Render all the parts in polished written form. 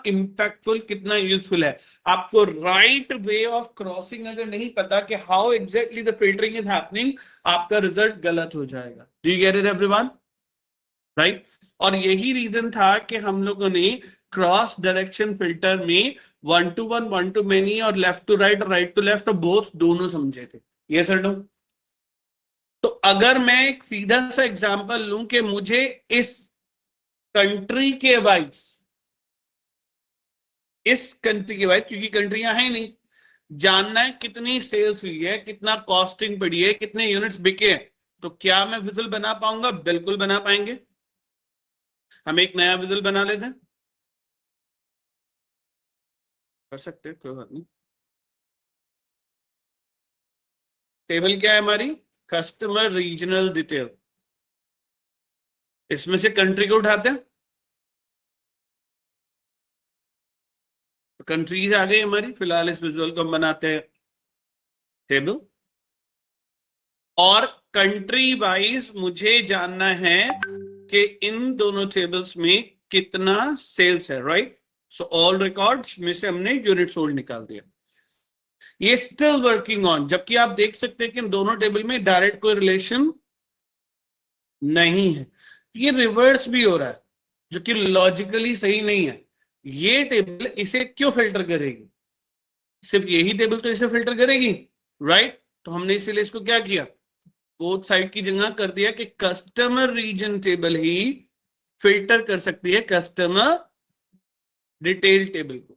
Impactful, कितना useful है। आपको राइट वे ऑफ क्रॉसिंग अगर नहीं पता कि how exactly the filtering is happening, आपका रिजल्ट गलत हो जाएगा। Do you get it everyone? Right. और यही रीजन था कि हम लोगों ने क्रॉस डायरेक्शन फिल्टर में 1 to 1, 1 to many और लेफ्ट टू राइट और राइट टू लेफ्ट और बोथ दोनों समझे थे। ये सर नो। तो अगर मैं एक सीधा सा एग्जांपल लूं कि मुझे इस कंट्री के वाइज, इस कंट्री के वाइज, क्योंकि कंट्रियां हैं नहीं, जानना है कितनी सेल्स हुई है, कितना कॉस्टिंग पड़ी है, कितने यूनिट्स बिके हैं, तो क्या मैं विजुअल बना पाऊंगा? बिल्कुल बना पाएंगे। हम एक नया विजुअल बना लेते हैं, कर सकते हैं, कोई बात नहीं। टेबल क्या है हमारी? Customer regional detail. इसमें से कंट्री को उठाते हैं, तो कंट्रीज आ गई हमारी। फिलहाल इस विजुअल को हम बनाते हैं टेबल, और कंट्री वाइज मुझे जानना है कि इन दोनों टेबल्स में कितना सेल्स है, राइट। सो ऑल रिकॉर्ड्स में से हमने यूनिट सोल्ड निकाल दिया। ये स्टिल वर्किंग ऑन, जबकि आप देख सकते हैं कि इन दोनों टेबल में डायरेक्ट कोई रिलेशन नहीं है। ये रिवर्स भी हो रहा है, जो कि लॉजिकली सही नहीं है। ये टेबल इसे क्यों फिल्टर करेगी? सिर्फ यही टेबल तो इसे फिल्टर करेगी, राइट। तो हमने इसीलिए इसको क्या किया, बोथ साइड की जगह कर दिया कि कस्टमर रीजन टेबल ही फिल्टर कर सकती है कस्टमर डिटेल टेबल को।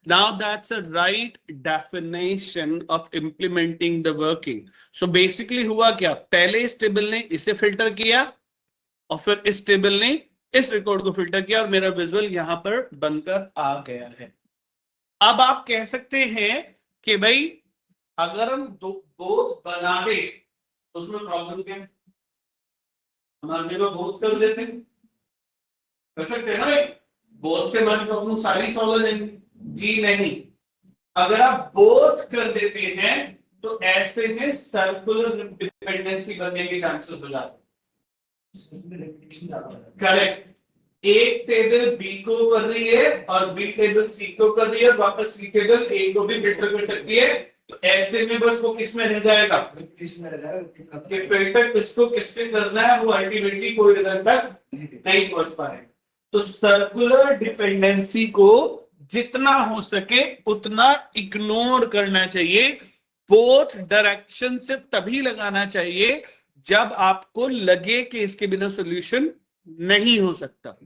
Now that's a right definition of implementing the working. So basically हुआ क्या, पहले इस टेबल ने इसे फिल्टर किया और फिर इस टेबल ने इस रिकॉर्ड को फिल्टर किया और मेरा विजुअल यहां पर बनकर आ गया है। अब आप कह सकते हैं कि भाई अगर हम दो बोथ बना दे तो उसमें प्रॉब्लम क्या है? हमारे जगह बोथ कर देते हैं, कर सकते हैं ना भाई, बोथ से हमारी प्रॉब्लम सारी सॉल्व हो जाएगी। जी नहीं, अगर आप बोथ कर देते हैं तो ऐसे में सर्कुलर डिपेंडेंसी बनने के चांसेस हो जाते हैं। करेक्ट। एक टेबल बी को कर रही है और बी टेबल सी को कर रही है और वापस सी टेबल ए को भी फिल्टर कर सकती है, तो ऐसे में बस वो किस में रह जाएगा, किसमें रह जाएगा कि फिल्टर किसको किससे करना है, वो अल्टीमेटली कोई रिजल्ट तक नहीं पहुंच पाएगा। तो सर्कुलर डिपेंडेंसी को जितना हो सके उतना इग्नोर करना चाहिए। बोथ डायरेक्शन से तभी लगाना चाहिए जब आपको लगे कि इसके बिना सॉल्यूशन नहीं हो सकता।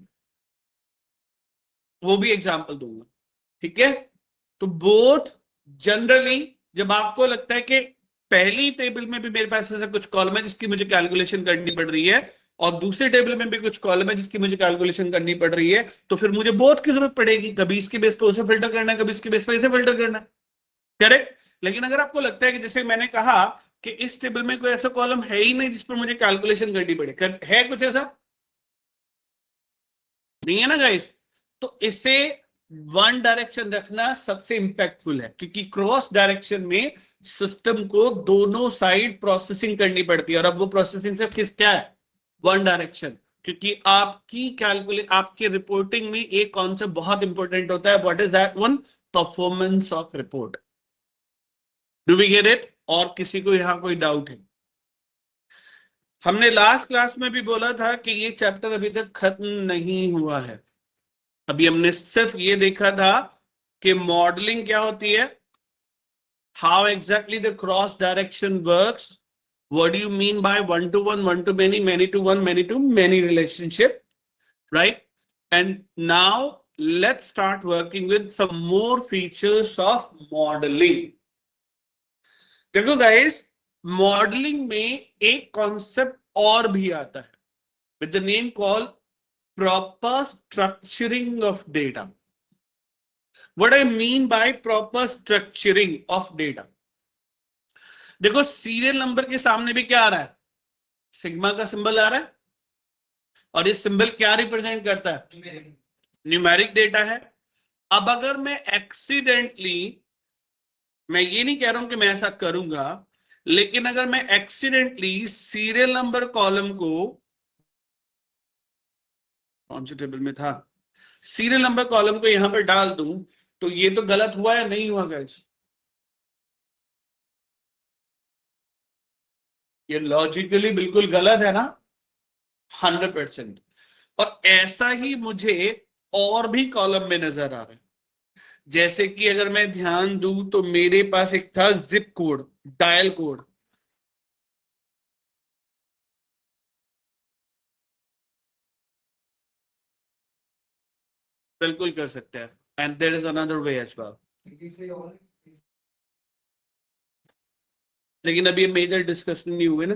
वो भी एग्जांपल दूंगा, ठीक है। तो बोथ जनरली जब आपको लगता है कि पहली टेबल में भी मेरे पास ऐसा कुछ कॉलम है जिसकी मुझे कैलकुलेशन करनी पड़ रही है और दूसरे टेबल में भी कुछ कॉलम है जिसकी मुझे कैलकुलेशन करनी पड़ रही है, तो फिर मुझे बोथ की जरूरत पड़ेगी। कभी इसके बेस पर उसे फिल्टर करना है, कभी इसके बेस पर इसे फिल्टर करना है, करेक्ट। लेकिन अगर आपको लगता है कि जैसे मैंने कहा कि इस टेबल में कोई ऐसा कॉलम है ही नहीं जिस पर मुझे कैलकुलेशन करनी पड़े, है कुछ ऐसा नहीं है ना गाइस, तो इसे वन डायरेक्शन रखना सबसे इंपैक्टफुल है, क्योंकि क्रॉस डायरेक्शन में सिस्टम को दोनों साइड प्रोसेसिंग करनी पड़ती है, और अब वो प्रोसेसिंग सिर्फ किस क्या है, वन डायरेक्शन। क्योंकि आपकी आपके रिपोर्टिंग में एक कॉन्सेप्ट बहुत इंपॉर्टेंट होता है, what is that one, performance of report. Do we get it? और किसी को यहां कोई डाउट है? हमने लास्ट क्लास में भी बोला था कि ये चैप्टर अभी तक खत्म नहीं हुआ है। अभी हमने सिर्फ ये देखा था कि मॉडलिंग क्या होती है, how exactly the cross direction works, what do you mean by 1 to 1, 1 to many, many to 1, many to many relationship, right? And now let's start working with some more features of modeling. देखो guys, modelling में एक concept और भी आता है with the name call proper structuring of data. What I mean by proper structuring of data, देखो serial number के सामने भी क्या आ रहा है, सिग्मा का सिंबल आ रहा है, और ये सिंबल क्या रिप्रेजेंट करता है, न्यूमेरिक डेटा है। अब अगर मैं एक्सीडेंटली, मैं ये नहीं कह रहा हूं कि मैं ऐसा करूंगा, लेकिन अगर मैं एक्सीडेंटली सीरियल नंबर कॉलम को, कौन से टेबल में था, सीरियल नंबर कॉलम को यहां पर डाल दूं तो ये तो गलत हुआ या नहीं हुआ गाइस? ये लॉजिकली बिल्कुल गलत है ना, 100%। और ऐसा ही मुझे और भी कॉलम में नजर आ रहा है। जैसे कि अगर मैं ध्यान दूं तो मेरे पास एक था जिप कोड, डायल कोड। बिल्कुल कर सकते हैं, and there is another way as well. लेकिन अभी मेजर डिस्कशन नहीं हुए ना,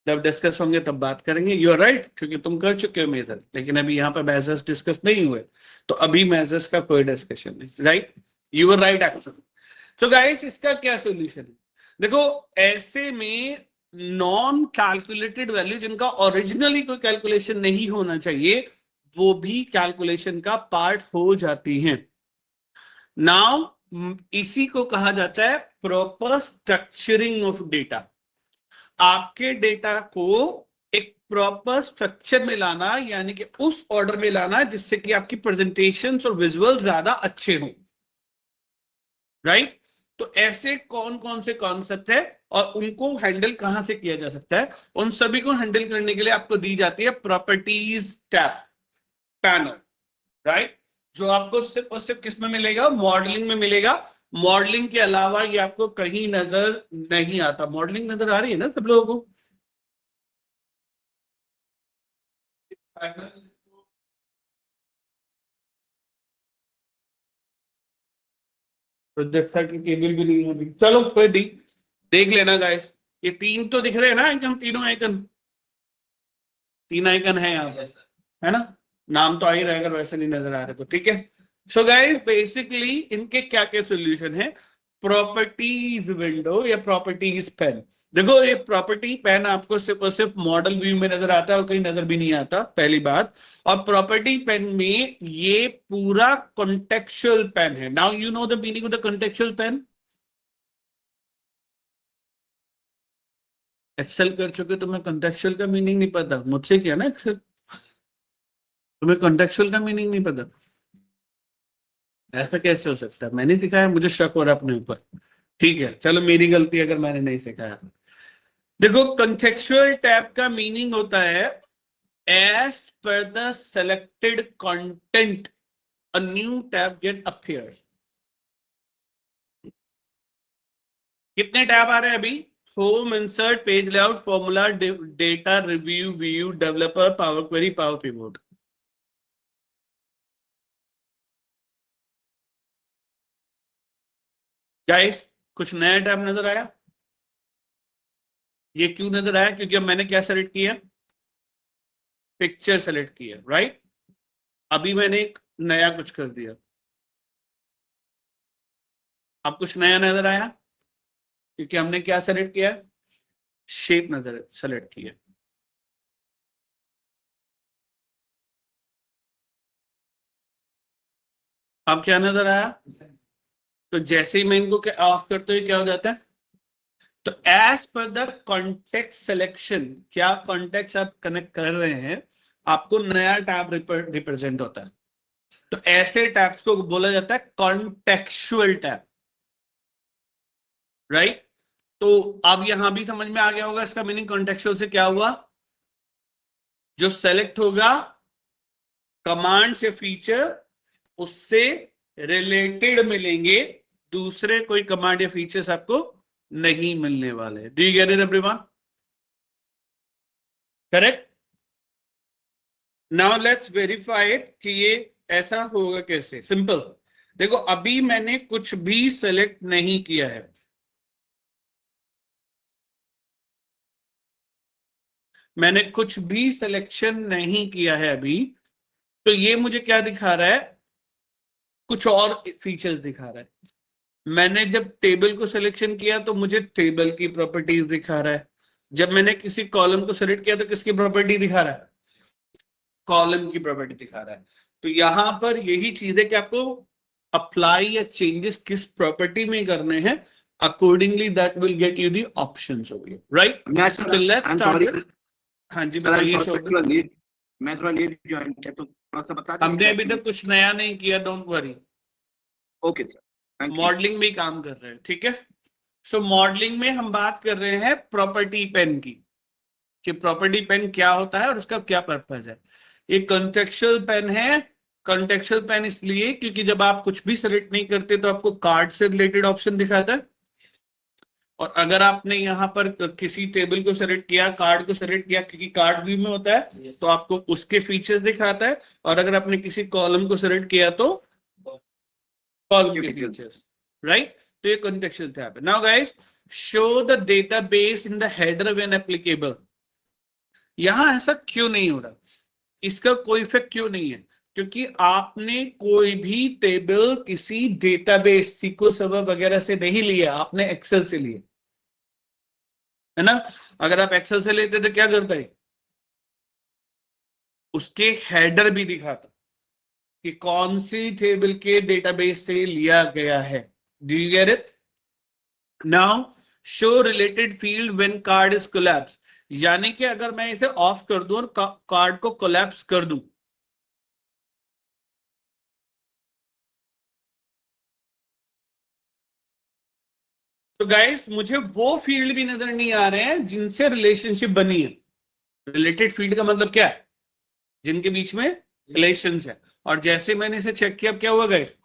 जब डिस्कस होंगे तब बात करेंगे। यू आर राइट, क्योंकि तुम कर चुके हो मेजर, लेकिन अभी यहाँ पे मेजर्स डिस्कस नहीं हुए, तो अभी मेजर्स का कोई डिस्कशन नहीं। Right, you are right actually. तो गाइस इसका क्या सोल्यूशन है? देखो, ऐसे में नॉन कैलकुलेटेड वैल्यू जिनका ओरिजिनली कोई कैलकुलेशन नहीं होना चाहिए, वो भी कैलकुलेशन का पार्ट हो जाती हैं। नाउ इसी को कहा जाता है प्रॉपर स्ट्रक्चरिंग ऑफ डेटा। आपके डेटा को एक प्रॉपर स्ट्रक्चर में लाना, यानी कि उस ऑर्डर में लाना जिससे कि आपकी प्रेजेंटेशंस और विजुअल ज्यादा अच्छे हों। राइट? तो ऐसे कौन कौन से कॉन्सेप्ट है और उनको हैंडल कहां से किया जा सकता है? उन सभी को हैंडल करने के लिए आपको दी जाती है प्रॉपर्टीज टैब पैनल। राइट? जो आपको सिर्फ और सिर्फ किस में मिलेगा? मॉडलिंग में मिलेगा। मॉडलिंग के अलावा ये आपको कहीं नजर नहीं आता। मॉडलिंग नजर आ रही है ना सब लोगों को? प्रोजेक्टर की केबल भी नहीं होगी, चलो कोई देख लेना गाइस। ये तीन तो दिख रहे हैं ना आइकन, तीनों आइकन, तीन आइकन है यहाँ पर, है ना? नाम तो आ ही रहेगा, अगर वैसे नहीं नजर आ रहे तो ठीक है। सो गाइस बेसिकली इनके क्या क्या सोल्यूशन है? प्रॉपर्टीज विंडो या प्रॉपर्टीज पेन। देखो, ये प्रॉपर्टी पेन आपको सिर्फ और सिर्फ मॉडल व्यू में नजर आता है और कहीं नजर भी नहीं आता, पहली बात। और प्रॉपर्टी पेन में ये पूरा कॉन्टेक्चुअल पेन है। Now you know the meaning of the contextual pane. Excel कर चुके, तुम्हें कॉन्टेक्चुअल का मीनिंग नहीं पता? मुझसे क्या ना एक्सेल, तुम्हें कॉन्टेक्चुअल का मीनिंग नहीं पता? ऐसा कैसे हो सकता है? मैंने सिखाया, मुझे शक हो रहा है अपने ऊपर। ठीक है, चलो मेरी गलती अगर मैंने नहीं सिखाया। देखो, कंटेक्चुअल टैब का मीनिंग होता है as per the selected content a new tab get appears. कितने टैब आ रहे हैं अभी? Home, insert, page layout, formula, data, review, view, developer, power query, power pivot. Guys कुछ नया टैब नजर आया? ये क्यों नजर आया? क्योंकि अब मैंने क्या सेलेक्ट किया? पिक्चर सेलेक्ट किया। राइट? अभी मैंने एक नया कुछ कर दिया, अब कुछ नया नजर आया क्योंकि हमने क्या सेलेक्ट किया? शेप नजर सेलेक्ट किया। अब क्या नजर आया? तो जैसे ही मैं इनको ऑफ करते हुए क्या हो जाता है? तो as per the context selection, क्या कॉन्टेक्स्ट आप कनेक्ट कर रहे हैं, आपको नया टैब रिप्रेजेंट होता है। तो ऐसे टैब्स को बोला जाता है कॉन्टेक्चुअल टैब। राइट? तो अब यहां भी समझ में आ गया होगा इसका मीनिंग। कॉन्टेक्चुअल से क्या हुआ? जो सेलेक्ट होगा कमांड से फीचर, उससे रिलेटेड मिलेंगे, दूसरे कोई कमांड या फीचर्स आपको नहीं मिलने वाले। Do you get it everyone? Correct? Now let's verify it कि ये ऐसा होगा कैसे। सिंपल, देखो अभी मैंने कुछ भी सेलेक्ट नहीं किया है, मैंने कुछ भी सिलेक्शन नहीं किया है अभी। तो ये मुझे क्या दिखा रहा है? कुछ और फीचर्स दिखा रहा है। मैंने जब टेबल को सिलेक्शन किया तो मुझे टेबल की प्रॉपर्टीज दिखा रहा है। जब मैंने किसी कॉलम को सिलेक्ट किया तो किसकी प्रॉपर्टी दिखा रहा है? कॉलम की प्रॉपर्टी दिखा रहा है। तो यहां पर यही चीज है कि आपको अप्लाई या चेंजेस किस प्रॉपर्टी में करने हैं, accordingly that will get you the options over here. Right? So let's start. हाँ जी बताइए। मैं थोड़ा लेट ज्वाइन किया तो थोड़ा सा बता हमने अभी तक कुछ नया नहीं किया, don't worry. Okay sir, modelling में काम कर रहे हैं, ठीक है। सो मॉडलिंग में हम बात कर रहे हैं प्रॉपर्टी पेन की, कि प्रॉपर्टी पेन क्या होता है और उसका क्या पर्पज है। ये कॉन्टेक्चुअल पेन है। कॉन्टेक्चुअल पेन इसलिए क्योंकि जब आप कुछ भी सेलेक्ट नहीं करते तो आपको कार्ड से रिलेटेड ऑप्शन दिखाता है, और अगर आपने यहाँ पर किसी टेबल को सेलेक्ट किया, कार्ड को सेलेक्ट किया, क्योंकि कार्ड व्यू में होता है तो आपको उसके फीचर्स दिखाता है, और अगर आपने किसी कॉलम को सेलेक्ट किया तो कॉलम के फीचर्स, राइट। तो ये कॉन्टेक्चुअल टैब है। Now guys, show the database in the header when applicable. यहां ऐसा क्यों नहीं हो रहा, इसका कोई इफेक्ट क्यों नहीं है? क्योंकि आपने कोई भी टेबल किसी डेटाबेस SQL सर्वर वगैरह से नहीं लिया, आपने एक्सेल से लिया है ना। अगर आप एक्सेल से लेते तो क्या करता है, उसके हेडर भी दिखाता कि कौन सी टेबल के डेटाबेस से लिया गया है। Do you get it? Now show related field when card is collapse, यानी कि अगर मैं इसे ऑफ कर दूं और कार्ड को कोलैप्स कर दूं, तो गाइस मुझे वो फील्ड भी नजर नहीं आ रहे हैं जिनसे रिलेशनशिप बनी है। रिलेटेड फील्ड का मतलब क्या है? जिनके बीच में रिलेशंस है। और जैसे मैंने इसे चेक किया, क्या हुआ गाइस,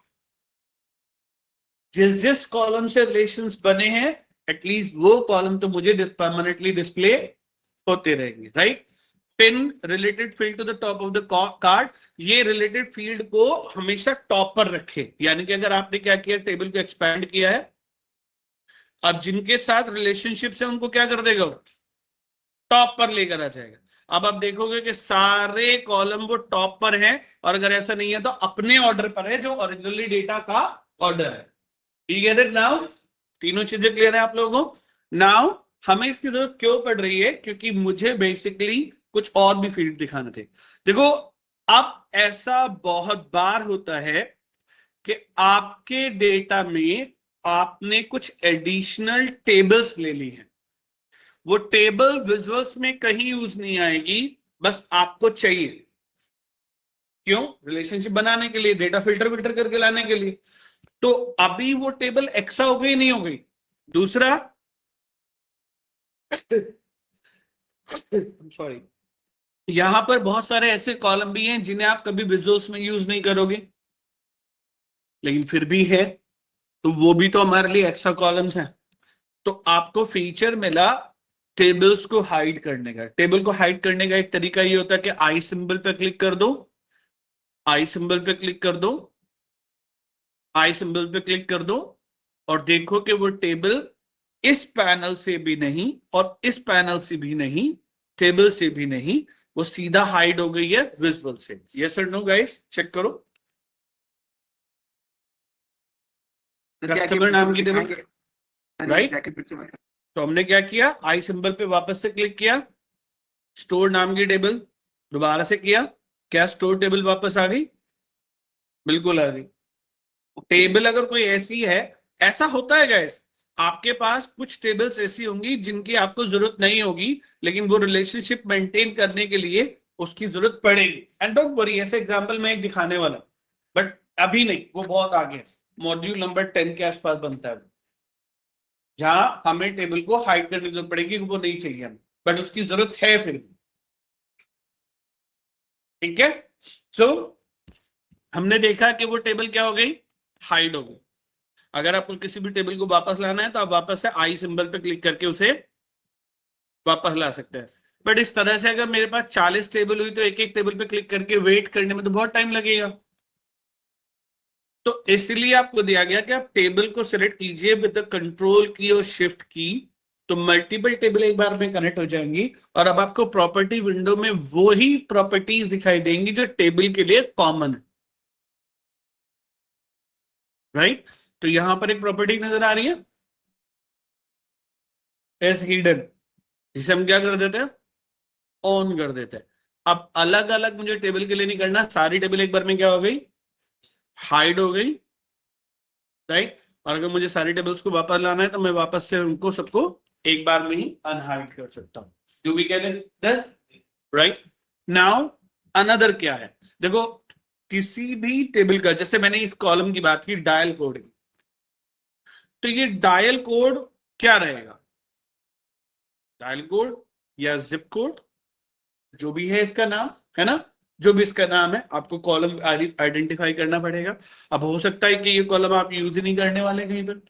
जिस जिस कॉलम से रिलेशंस बने हैं एटलीस्ट वो कॉलम तो मुझे परमानेंटली डिस्प्ले होते रहेंगे, right. Pin related field to the top of the card, ये रिलेटेड फील्ड को हमेशा टॉप पर रखे, यानी कि अगर आपने क्या किया, टेबल को एक्सपैंड किया है, अब जिनके साथ रिलेशनशिप है उनको क्या कर देगा, टॉप पर लेकर आ जाएगा। अब आप देखोगे कि सारे कॉलम वो टॉप पर हैं, और अगर ऐसा नहीं है तो अपने ऑर्डर पर है जो ओरिजिनली डेटा का ऑर्डर है। ठीक है नाउ, तीनों चीजें क्लियर है आप लोगों को? नाउ हमें इसकी जरूरत क्यों पड़ रही है, क्योंकि मुझे बेसिकली कुछ और भी फील्ड दिखाने थे। देखो, अब ऐसा बहुत बार होता है कि आपके डेटा में आपने कुछ एडिशनल टेबल्स ले ली हैं, वो टेबल विजुअल्स में कहीं यूज नहीं आएगी, बस आपको चाहिए क्यों, रिलेशनशिप बनाने के लिए, डेटा फिल्टर करके लाने के लिए। तो अभी वो टेबल एक्स्ट्रा हो गई नहीं हो गई। दूसरा, सॉरी, यहां पर बहुत सारे ऐसे कॉलम भी हैं जिन्हें आप कभी विजुअल्स में यूज नहीं करोगे, लेकिन फिर भी है, तो वो भी तो हमारे लिए एक्स्ट्रा कॉलम्स हैं। तो आपको फीचर मिला टेबल्स को हाइड करने का। टेबल को हाइड करने का एक तरीका ये होता है कि आई सिंबल पे क्लिक कर दो, आई सिंबल पे क्लिक कर दो, आई सिंबल पे क्लिक कर दो, और देखो कि वो टेबल इस पैनल से भी नहीं और इस पैनल से भी नहीं, टेबल से भी नहीं, वो सीधा हाइड हो गई है विजुअल से। यस और नो गाइस, चेक करो। कस्टमर नाम की टेबल, राइट। तो हमने क्या किया, आई सिंबल पे वापस से क्लिक किया, स्टोर नाम की टेबल दोबारा से किया, क्या स्टोर टेबल वापस आ गई? बिल्कुल आ गई। टेबल अगर कोई ऐसी है, ऐसा होता है गाइस, आपके पास कुछ टेबल्स ऐसी होंगी जिनकी आपको जरूरत नहीं होगी, लेकिन वो रिलेशनशिप मेंटेन करने के लिए उसकी जरूरत पड़ेगी। एंड डोंट वरी, ऐसे एग्जांपल मैं एक दिखाने वाला, बट अभी नहीं, वो बहुत आगे है, मॉड्यूल नंबर 10 के आसपास बनता है, जहां हमें टेबल को हाइड करने की जरूरत पड़ेगी, वो नहीं चाहिए हमें, बट उसकी जरूरत है फिर भी। ठीक है, सो हमने देखा कि वो टेबल क्या हो गई, हाइड हो गई। अगर आपको किसी भी टेबल को वापस लाना है तो आप वापस से आई सिंबल पे क्लिक करके उसे वापस ला सकते हैं। बट इस तरह से अगर मेरे पास 40 टेबल हुई तो एक एक टेबल पे क्लिक करके वेट करने में तो बहुत टाइम लगेगा। तो इसलिए आपको दिया गया कि आप टेबल को सिलेक्ट कीजिए विद द कंट्रोल की और शिफ्ट की, तो मल्टीपल टेबल एक बार में कनेक्ट हो जाएंगी, और अब आपको प्रॉपर्टी विंडो में वो ही प्रॉपर्टीज दिखाई देंगी जो टेबल के लिए कॉमन है, राइट। तो यहां पर एक प्रॉपर्टी नजर आ रही है एज हिडन, जिसे हम क्या कर देते हैं, ऑन कर देते हैं। अब अलग अलग मुझे टेबल के लिए नहीं करना, सारी टेबल एक बार में क्या हो गई, हाइड हो गई, राइट। और अगर मुझे सारी टेबल्स को वापस लाना है तो मैं वापस से उनको सबको एक बार में ही अनहाइड कर सकता हूं। Do we get it? Right now another क्या है, देखो किसी भी टेबल का, जैसे मैंने इस कॉलम की बात की डायल कोड की, तो ये डायल कोड क्या रहेगा, डायल कोड या जिप कोड, जो भी है इसका नाम, है ना, जो भी इसका नाम है आपको कॉलम आइडेंटिफाई करना पड़ेगा। अब हो सकता है कि ये कॉलम आप यूज ही नहीं करने वाले कहीं पर,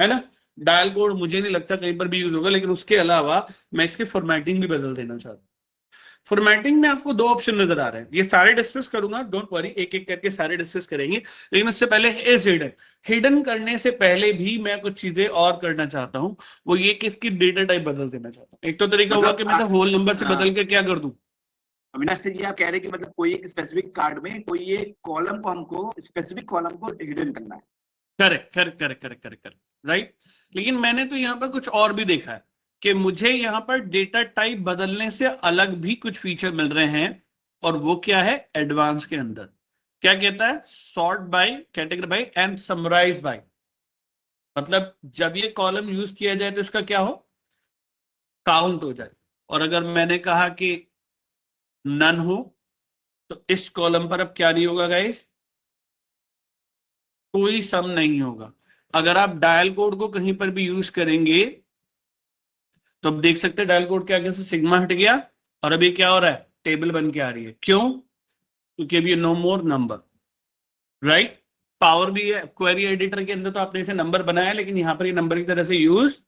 है ना, डायल कोड मुझे नहीं लगता कहीं पर भी यूज होगा, लेकिन उसके अलावा मैं इसकी फॉर्मेटिंग भी बदल देना चाहता हूँ। फॉर्मेटिंग में आपको दो ऑप्शन नजर आ रहे हैं, ये सारे डिस्कस करूंगा, डोंट वरी, एक एक करके सारे डिस्कस करेंगे, लेकिन उससे पहले इज हिडन, हिडन करने से पहले भी मैं कुछ चीजें और करना चाहता हूं, वो ये कि इसकी डेटा टाइप बदल देना चाहता हूं। एक तो तरीका हुआ कि मैं होल नंबर से बदल के क्या कर दूं, अविनाश जी आप कह रहे हैं कि मतलब कोई एक स्पेसिफिक कार्ड में कोई एक कॉलम को हमको स्पेसिफिक कॉलम को हिडन करना है। Correct correct correct correct correct correct, right. लेकिन मैंने तो यहाँ पर कुछ और भी देखा है कि मुझे यहाँ पर डेटा टाइप बदलने से अलग भी कुछ फीचर मिल रहे हैं, और वो क्या है, एडवांस के अंदर क्या कहता है, sort by, category by and summarize by. मतलब जब ये कॉलम यूज किया जाए तो इसका क्या हो, काउंट हो जाए, और अगर मैंने कहा कि नन हो तो इस कॉलम पर अब क्या नहीं होगा गाइस, कोई सम नहीं होगा। अगर आप डायल कोड को कहीं पर भी यूज करेंगे तो अब देख सकते हैं डायल कोड के आगे से सिग्मा हट गया, और अभी क्या हो रहा है, टेबल बन के आ रही है, क्यों, क्योंकि अभी no more number, right. Power भी है, क्वेरी एडिटर के अंदर तो आपने इसे नंबर बनाया, लेकिन यहां पर ये नंबर की तरह से यूज,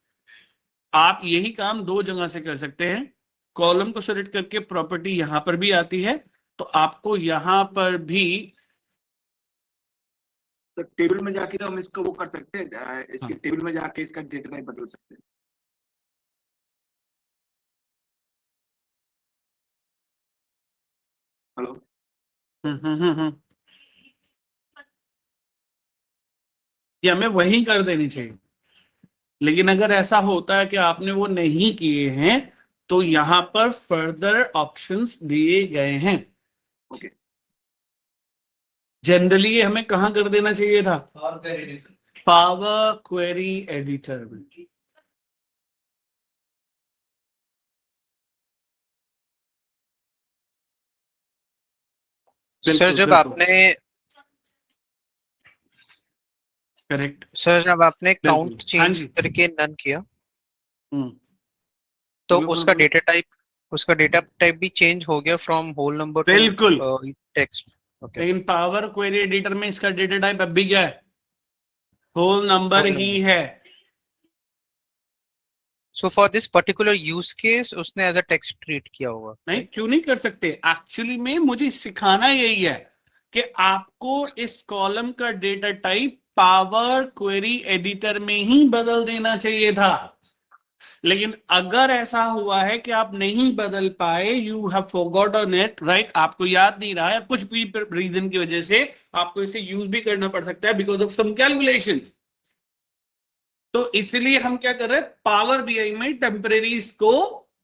आप यही काम दो जगह से कर सकते हैं, कॉलम को सेलेक्ट करके प्रॉपर्टी यहां पर भी आती है, तो आपको यहां पर भी, तो टेबल में जाके तो हम इसको वो कर सकते हैं, इसके हाँ। टेबल में जाके इसका डेटा टाइप बदल सकते हैं। हेलो। ये हमें वही कर देनी चाहिए, लेकिन अगर ऐसा होता है कि आपने वो नहीं किए हैं तो यहां पर फर्दर ऑप्शंस दिए गए हैं। ओके। जनरली ये हमें कहां कर देना चाहिए था, पावर क्वेरी एडिटर में। सर जब आपने करेक्ट, सर जब आपने काउंट हाँ चेंज जी, करके नन किया तो बोलो, उसका बोलो। डेटा टाइप भी चेंज हो गया फ्रॉम होल नंबर टू बिल्कुल, टेक्स्ट। ओके, लेकिन पावर क्वेरी एडिटर में इसका डेटा टाइप अब भी क्या है, होल नंबर होल ही नंबर। है। So for this particular use case उसने एज अ टेक्स्ट ट्रीट किया होगा, नहीं, राइट? क्यों नहीं कर सकते, एक्चुअली में मुझे सिखाना यही है कि आपको इस कॉलम का data type power query editor में ही बदल देना चाहिए था, लेकिन अगर ऐसा हुआ है कि आप नहीं बदल पाए, you have forgotten it, right, आपको याद नहीं रहा है, कुछ भी रीजन की वजह से आपको इसे यूज भी करना पड़ सकता है बिकॉज ऑफ सम कैलकुलेशंस, तो इसलिए हम क्या कर रहे हैं, पावर बीआई में टेम्परेरीज को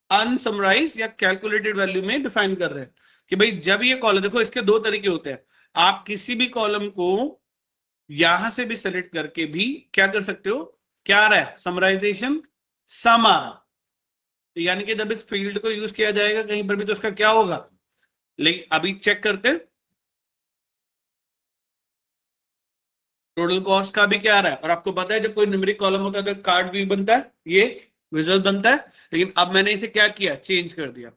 अनसमराइज या कैलकुलेटेड वैल्यू में डिफाइन कर रहे हैं कि भाई जब ये कॉलम, देखो इसके दो तरीके होते हैं, आप किसी भी कॉलम को यहां से भी सेलेक्ट करके भी क्या कर सकते हो, क्या आ रहा है, समराइजेशन सम आ रहा है, तो यानी कि जब इस फील्ड को यूज किया जाएगा कहीं पर भी तो उसका क्या होगा, लेकिन अभी चेक करते हैं टोटल कॉस्ट का भी क्या आ रहा है, और आपको पता है जब कोई न्यूमेरिक कॉलम होता है तो कार्ड भी बनता है, ये विजुअल बनता है, लेकिन अब मैंने इसे क्या किया, चेंज कर दिया,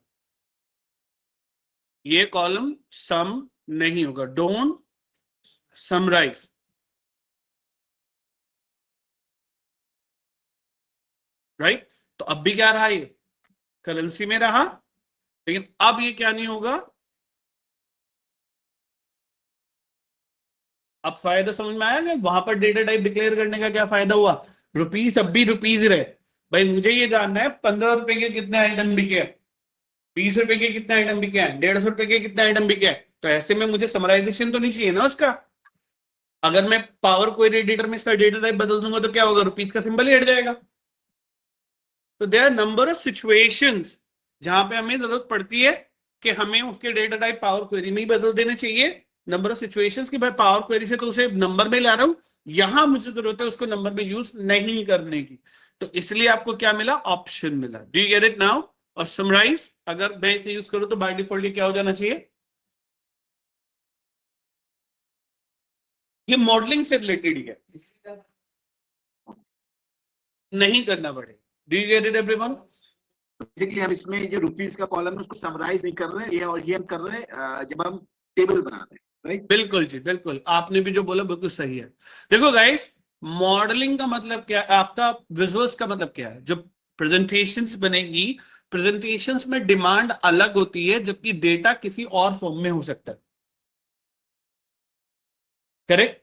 ये कॉलम सम नहीं होगा, डोंट समराइज, राइट। तो अब भी क्या रहा, ये करेंसी में रहा, लेकिन अब ये क्या नहीं होगा, अब फायदा समझ में आया कि वहां पर डेटा टाइप डिक्लेयर करने का क्या फायदा हुआ, रुपीज अब भी रुपीज रहे, भाई मुझे ये जानना है 15 रुपए के कितने आइटम बिके, 20 रुपए के कितने आइटम बिके हैं, 150 रुपए के कितने आइटम बिके हैं, तो ऐसे में मुझे समराइजेशन तो नहीं चाहिए ना उसका, अगर मैं पावर क्वेरी एडिटर में इसका डेटा टाइप बदल दूंगा तो क्या होगा, रुपीज का सिंबल ही हट जाएगा। तो there are number of situations जहां पे हमें जरूरत पड़ती है कि हमें उसके डेटा टाइप पावर क्वेरी में ही बदल देने चाहिए, नंबर ऑफ सिचुएशंस की भाई पावर क्वेरी से तो उसे नंबर में ला रहा हूं, यहां मुझे जरूरत है उसको नंबर में यूज नहीं करने की, तो इसलिए आपको क्या मिला, ऑप्शन मिला, do you get it now, और समराइज अगर मैं इसे यूज करूं तो बाय डिफॉल्ट ये क्या हो जाना चाहिए, ये मॉडलिंग से रिलेटेड ही है, नहीं करना पड़ेगा। Do you get it everyone? Basically हम इसमें जो रुपीस का कॉलम है उसको समराइज नहीं कर रहे, ये और ये हम कर रहे हैं जब हम टेबल बना रहे हैं, राइट? बिल्कुल जी, बिल्कुल, आपने भी जो बोला बिल्कुल सही है। देखो गाइस, मॉडलिंग का मतलब क्या है, आपका विजुअल्स का मतलब क्या है, जो प्रेजेंटेशंस बनेगी, प्रेजेंटेशंस में डिमांड अलग होती है जबकि डेटा किसी और फॉर्म में हो सकता है, करेक्ट?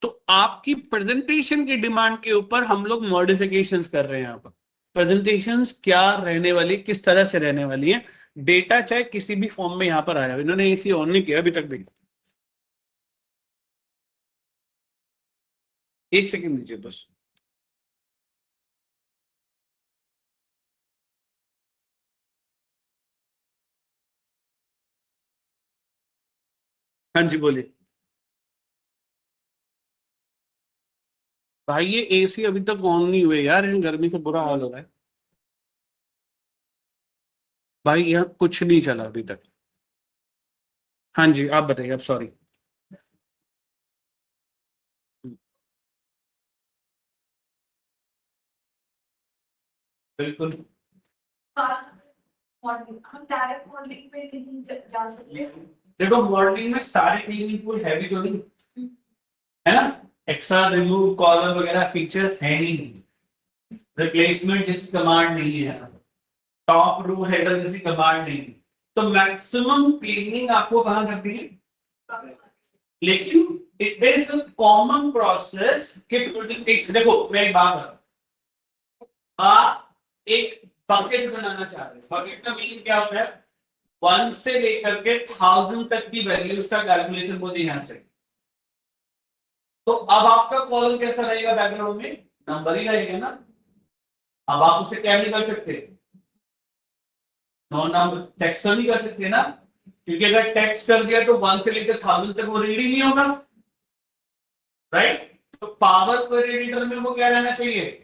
तो आपकी प्रेजेंटेशन की डिमांड के ऊपर हम लोग मॉडिफिकेशंस कर रहे हैं यहाँ पर। प्रेजेंटेशंस क्या रहने वाली, किस तरह से रहने वाली है, डेटा चाहे किसी भी फॉर्म में यहाँ पर आया हो। इन्होंने इसी ऑन नहीं किया अभी तक भी, एक सेकंड दीजिए बस। हाँ जी बोलिए भाई, ये एसी अभी तक ऑन नहीं हुए यार, इन गर्मी से बुरा हाल हो रहा है भाई, यहाँ कुछ नहीं चला अभी तक। हाँ जी आप बताइए, अब सॉरी। बिल्कुल, हम डायरेक्ट मॉडलिंग पे नहीं जा सकते। देखो मॉडलिंग में सारे क्लीनिंग टूल हैवी तो नहीं है ना, एक्स्ट्रा रिमूव कॉलम वगैरह फीचर है ही नहीं, रिप्लेसमेंट जैसी कमांड नहीं है, टॉप रो हेडर जैसी कमांड नहीं है। तो मैक्सिमम क्लीनिंग आपको कहां करनी है, लेकिन it is a common process कि प्रेजेंटेशन, देखो मैं एक बात बताऊं, आप एक बकेट बनाना चाह रहे हैं, बकेट का मीनिंग क्या होता है, 1 से लेकर के 1000 तक की वैल्यूज का कैलकुलेशन होती है यहां से। तो अब आपका कॉलम कैसा रहेगा, बैकग्राउंड में नंबर ही रहेगा ना, अब आप उसे क्या नहीं कर सकते, नो नंबर टेक्स्ट नहीं कर सकते ना, क्योंकि अगर टेक्स्ट कर दिया तो 1 से लेकर 1000 तक वो रीड ही नहीं होगा, राइट? तो पावर क्वेरी एडिटर में वो क्या रहना चाहिए,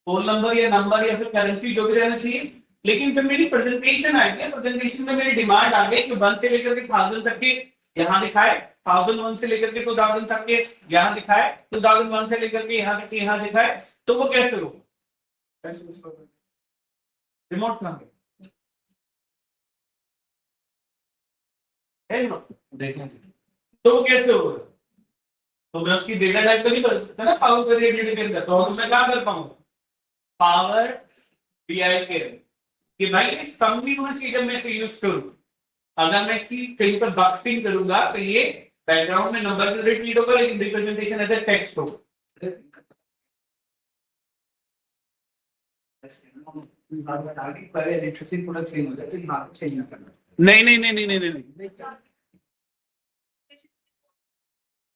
होल नंबर या नंबर या फिर करेंसी जो भी रहना चाहिए। लेकिन जब मेरी प्रेजेंटेशन आएगी, प्रेजेंटेशन में मेरी डिमांड आ गई कि 1 से लेकर के 1000 तक के यहां दिखाए, 1001 से लेकर के 2000 तक के यहां दिखाए, 2001 से लेकर के यहां तक के यहां दिखाए, तो वो कैसे होगा, रिमोट कहां है, देखें तो वो कैसे होगा, तो मैं उसकी डेटा टाइप तो नहीं कर सकता ना पावर क्वेरी एडिटर के अंदर, तो मैं क्या कर पाऊंगा, पावर बीआई के कि भाई ये सम भी होना चाहिए जब मैं इसे यूज करूं। अगर मैं इसकी कहीं पर बक्सिंग करूंगा तो ये बैकग्राउंड में नंबर की रेट रीड होगा लेकिन रिप्रेजेंटेशन एज ए टेक्स्ट होगा। नहीं नहीं नहीं नहीं नहीं नहीं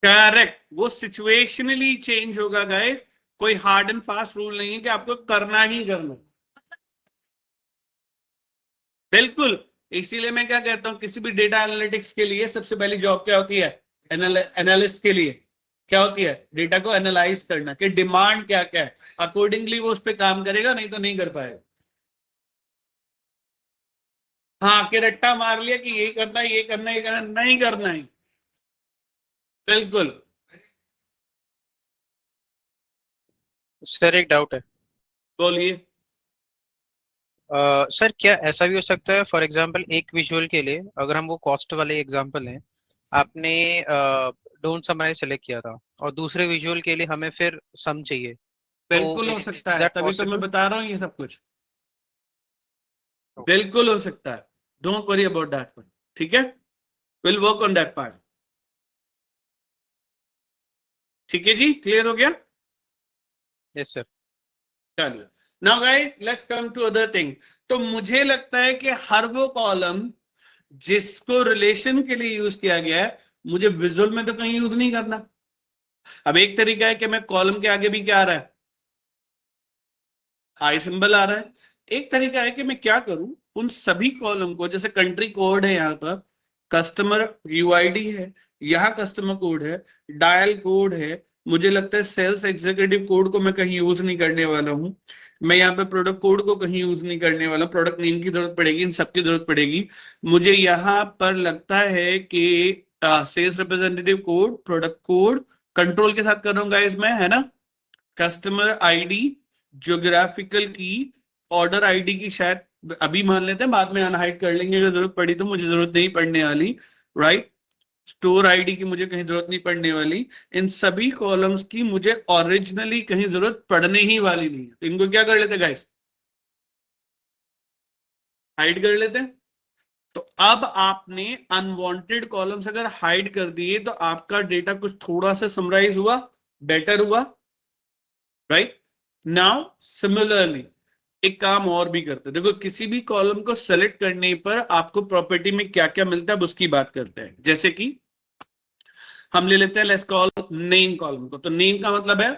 करेक्ट, वो सिचुएशनली चेंज होगा गाइस, कोई हार्ड एंड फास्ट रूल नहीं है कि आपको करना ही करना, बिल्कुल। इसीलिए मैं क्या कहता हूं, किसी भी डेटा एनालिटिक्स के लिए सबसे पहली जॉब क्या होती है, एनालिस्ट के लिए क्या होती है, डेटा को एनालाइज करना कि डिमांड क्या क्या है, अकॉर्डिंगली वो उस पर काम करेगा, नहीं तो नहीं कर पाएगा। हाँ कि रट्टा मार लिया कि ये करना ये करना ये करना, नहीं करना है, बिल्कुल। सर एक डाउट है, बोलिए। सर क्या ऐसा भी हो सकता है, फॉर एग्जांपल एक विजुअल के लिए अगर हम वो कॉस्ट वाले एग्जांपल हैं, आपने डोंट समराइज सेलेक्ट किया था और दूसरे विजुअल के लिए हमें फिर सम चाहिए, बिल्कुल हो तो सकता इज है, दैट तभी तो मैं पॉसिबल? बता रहा हूँ ये सब कुछ, बिल्कुल हो सकता है, don't worry about that one, ठीक है, will work on that part, ठीक है जी, क्लियर हो गया? Yes sir. चलिए, now guys let's come to other thing. तो मुझे लगता है कि हर वो कॉलम जिसको रिलेशन के लिए यूज किया गया है, मुझे विजुअल में तो कहीं यूज नहीं करना। अब एक तरीका है कि मैं कॉलम के आगे भी क्या आ रहा है, आई सिंबल आ रहा है। एक तरीका है कि मैं क्या करूं, उन सभी कॉलम को, जैसे कंट्री कोड है यहाँ पर, कस्टमर यूआईडी है, यहाँ कस्टमर कोड है, डायल कोड है, मुझे लगता है सेल्स एग्जीक्यूटिव कोड को मैं कहीं यूज नहीं करने वाला हूं, मैं यहाँ पे प्रोडक्ट कोड को कहीं यूज नहीं करने वाला, प्रोडक्ट नेम की जरूरत पड़ेगी, इन सबकी जरूरत पड़ेगी। मुझे यहाँ पर लगता है कि sales representative code, product code, control के साथ कर रहा हूँ गाइस मैं, है ना, कस्टमर आईडी, ज्योग्राफिकल की, ऑर्डर आईडी की शायद अभी मान लेते हैं, बाद में अनहाइड कर लेंगे अगर जरूरत पड़ी तो, मुझे जरूरत नहीं पड़ने वाली, राइट। स्टोर आईडी की मुझे कहीं जरूरत नहीं पड़ने वाली, इन सभी कॉलम्स की मुझे ओरिजिनली कहीं जरूरत पड़ने ही वाली नहीं है। तो इनको क्या कर लेते गाइस, हाइड कर लेते हैं। तो अब आपने अनवांटेड कॉलम्स अगर हाइड कर दिए तो आपका डेटा कुछ थोड़ा सा समराइज हुआ, बेटर हुआ, राइट। नाउ सिमिलरली एक काम और भी करते हैं, देखो किसी भी कॉलम को सेलेक्ट करने पर आपको प्रॉपर्टी में क्या क्या मिलता है उसकी बात करते हैं। जैसे कि हम ले लेते हैं, लेट्स कॉल नेम कॉलम को। तो नेम का मतलब है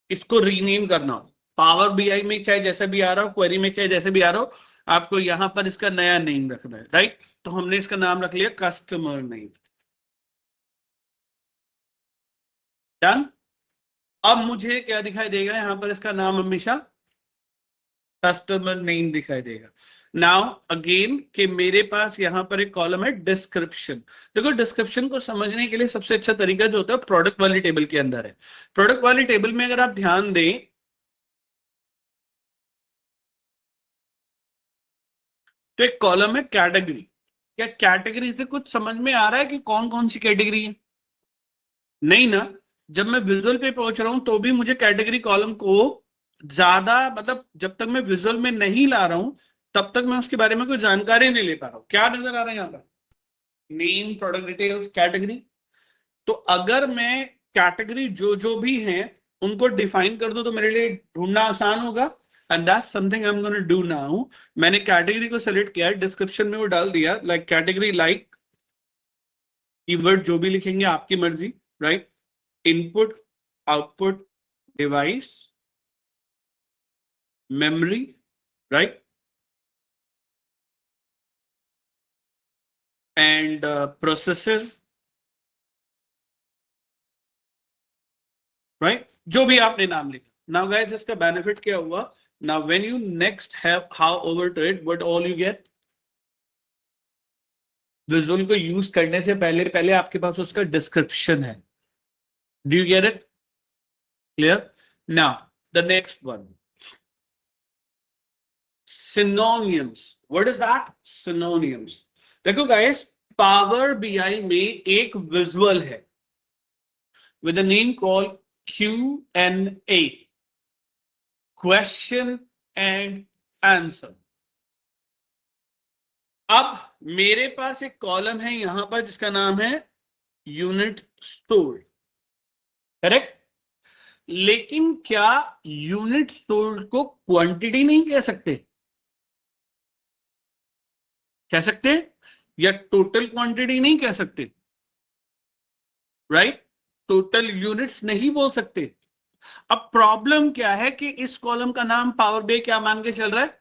इसको रीनेम करना। पावर बीआई में चाहे जैसे भी आ रहा हो, क्वेरी में चाहे जैसे भी आ रहा हो, आपको यहां पर इसका नया नेम रखना है, राइट। तो हमने इसका नाम रख लिया कस्टमर नेम, डन। अब मुझे क्या दिखाई देगा यहां पर, इसका नाम हमेशा कस्टमर नेम दिखाई देगा। नाउ अगेन कि मेरे पास यहां पर एक कॉलम है डिस्क्रिप्शन। देखो डिस्क्रिप्शन को समझने के लिए सबसे अच्छा तरीका जो होता है प्रोडक्ट वाली टेबल के अंदर है। प्रोडक्ट वाली टेबल में अगर आप ध्यान दें तो एक कॉलम है कैटेगरी। क्या कैटेगरी से कुछ समझ में आ रहा है कि कौन कौन सी कैटेगरी है? नहीं ना। जब मैं विजुअल पे पहुंच रहा हूं तो भी मुझे कैटेगरी कॉलम को ज्यादा, मतलब जब तक मैं विजुअल में नहीं ला रहा हूं तब तक मैं उसके बारे में कोई जानकारी नहीं ले पा रहा हूं। क्या नजर आ रहा है यहां पर, नेम, प्रोडक्ट डिटेल्स, कैटेगरी। तो अगर मैं कैटेगरी जो जो भी हैं उनको डिफाइन कर दूं तो मेरे लिए ढूंढना आसान होगा। And that's something I am gonna do now. मैंने कैटेगरी को सेलेक्ट किया, डिस्क्रिप्शन में वो डाल दिया, लाइक कैटेगरी, लाइक कीवर्ड जो भी लिखेंगे आपकी मर्जी, right. Input, output, device, memory, right, and processor, right, जो भी आपने नाम लिखा। नाउ गाइस इसका बेनिफिट क्या हुआ, now when you next have how over to it, what all you get, visual को यूज करने से पहले पहले आपके पास उसका डिस्क्रिप्शन है। Do you get it, clear? Now the next one, synonyms. What is that? Synonyms. देखो गाइस पावर बीआई में एक विजुअल है with a name called Q&A, question and answer. अब मेरे पास एक कॉलम है यहां पर जिसका नाम है यूनिट स्टोर, करेक्ट। लेकिन क्या यूनिट स्टोर को क्वांटिटी नहीं कह सकते? कह सकते, या टोटल क्वांटिटी नहीं कह सकते, राइट। टोटल यूनिट्स नहीं बोल सकते। अब प्रॉब्लम क्या है कि इस कॉलम का नाम पावर बी क्या मान के चल रहा है,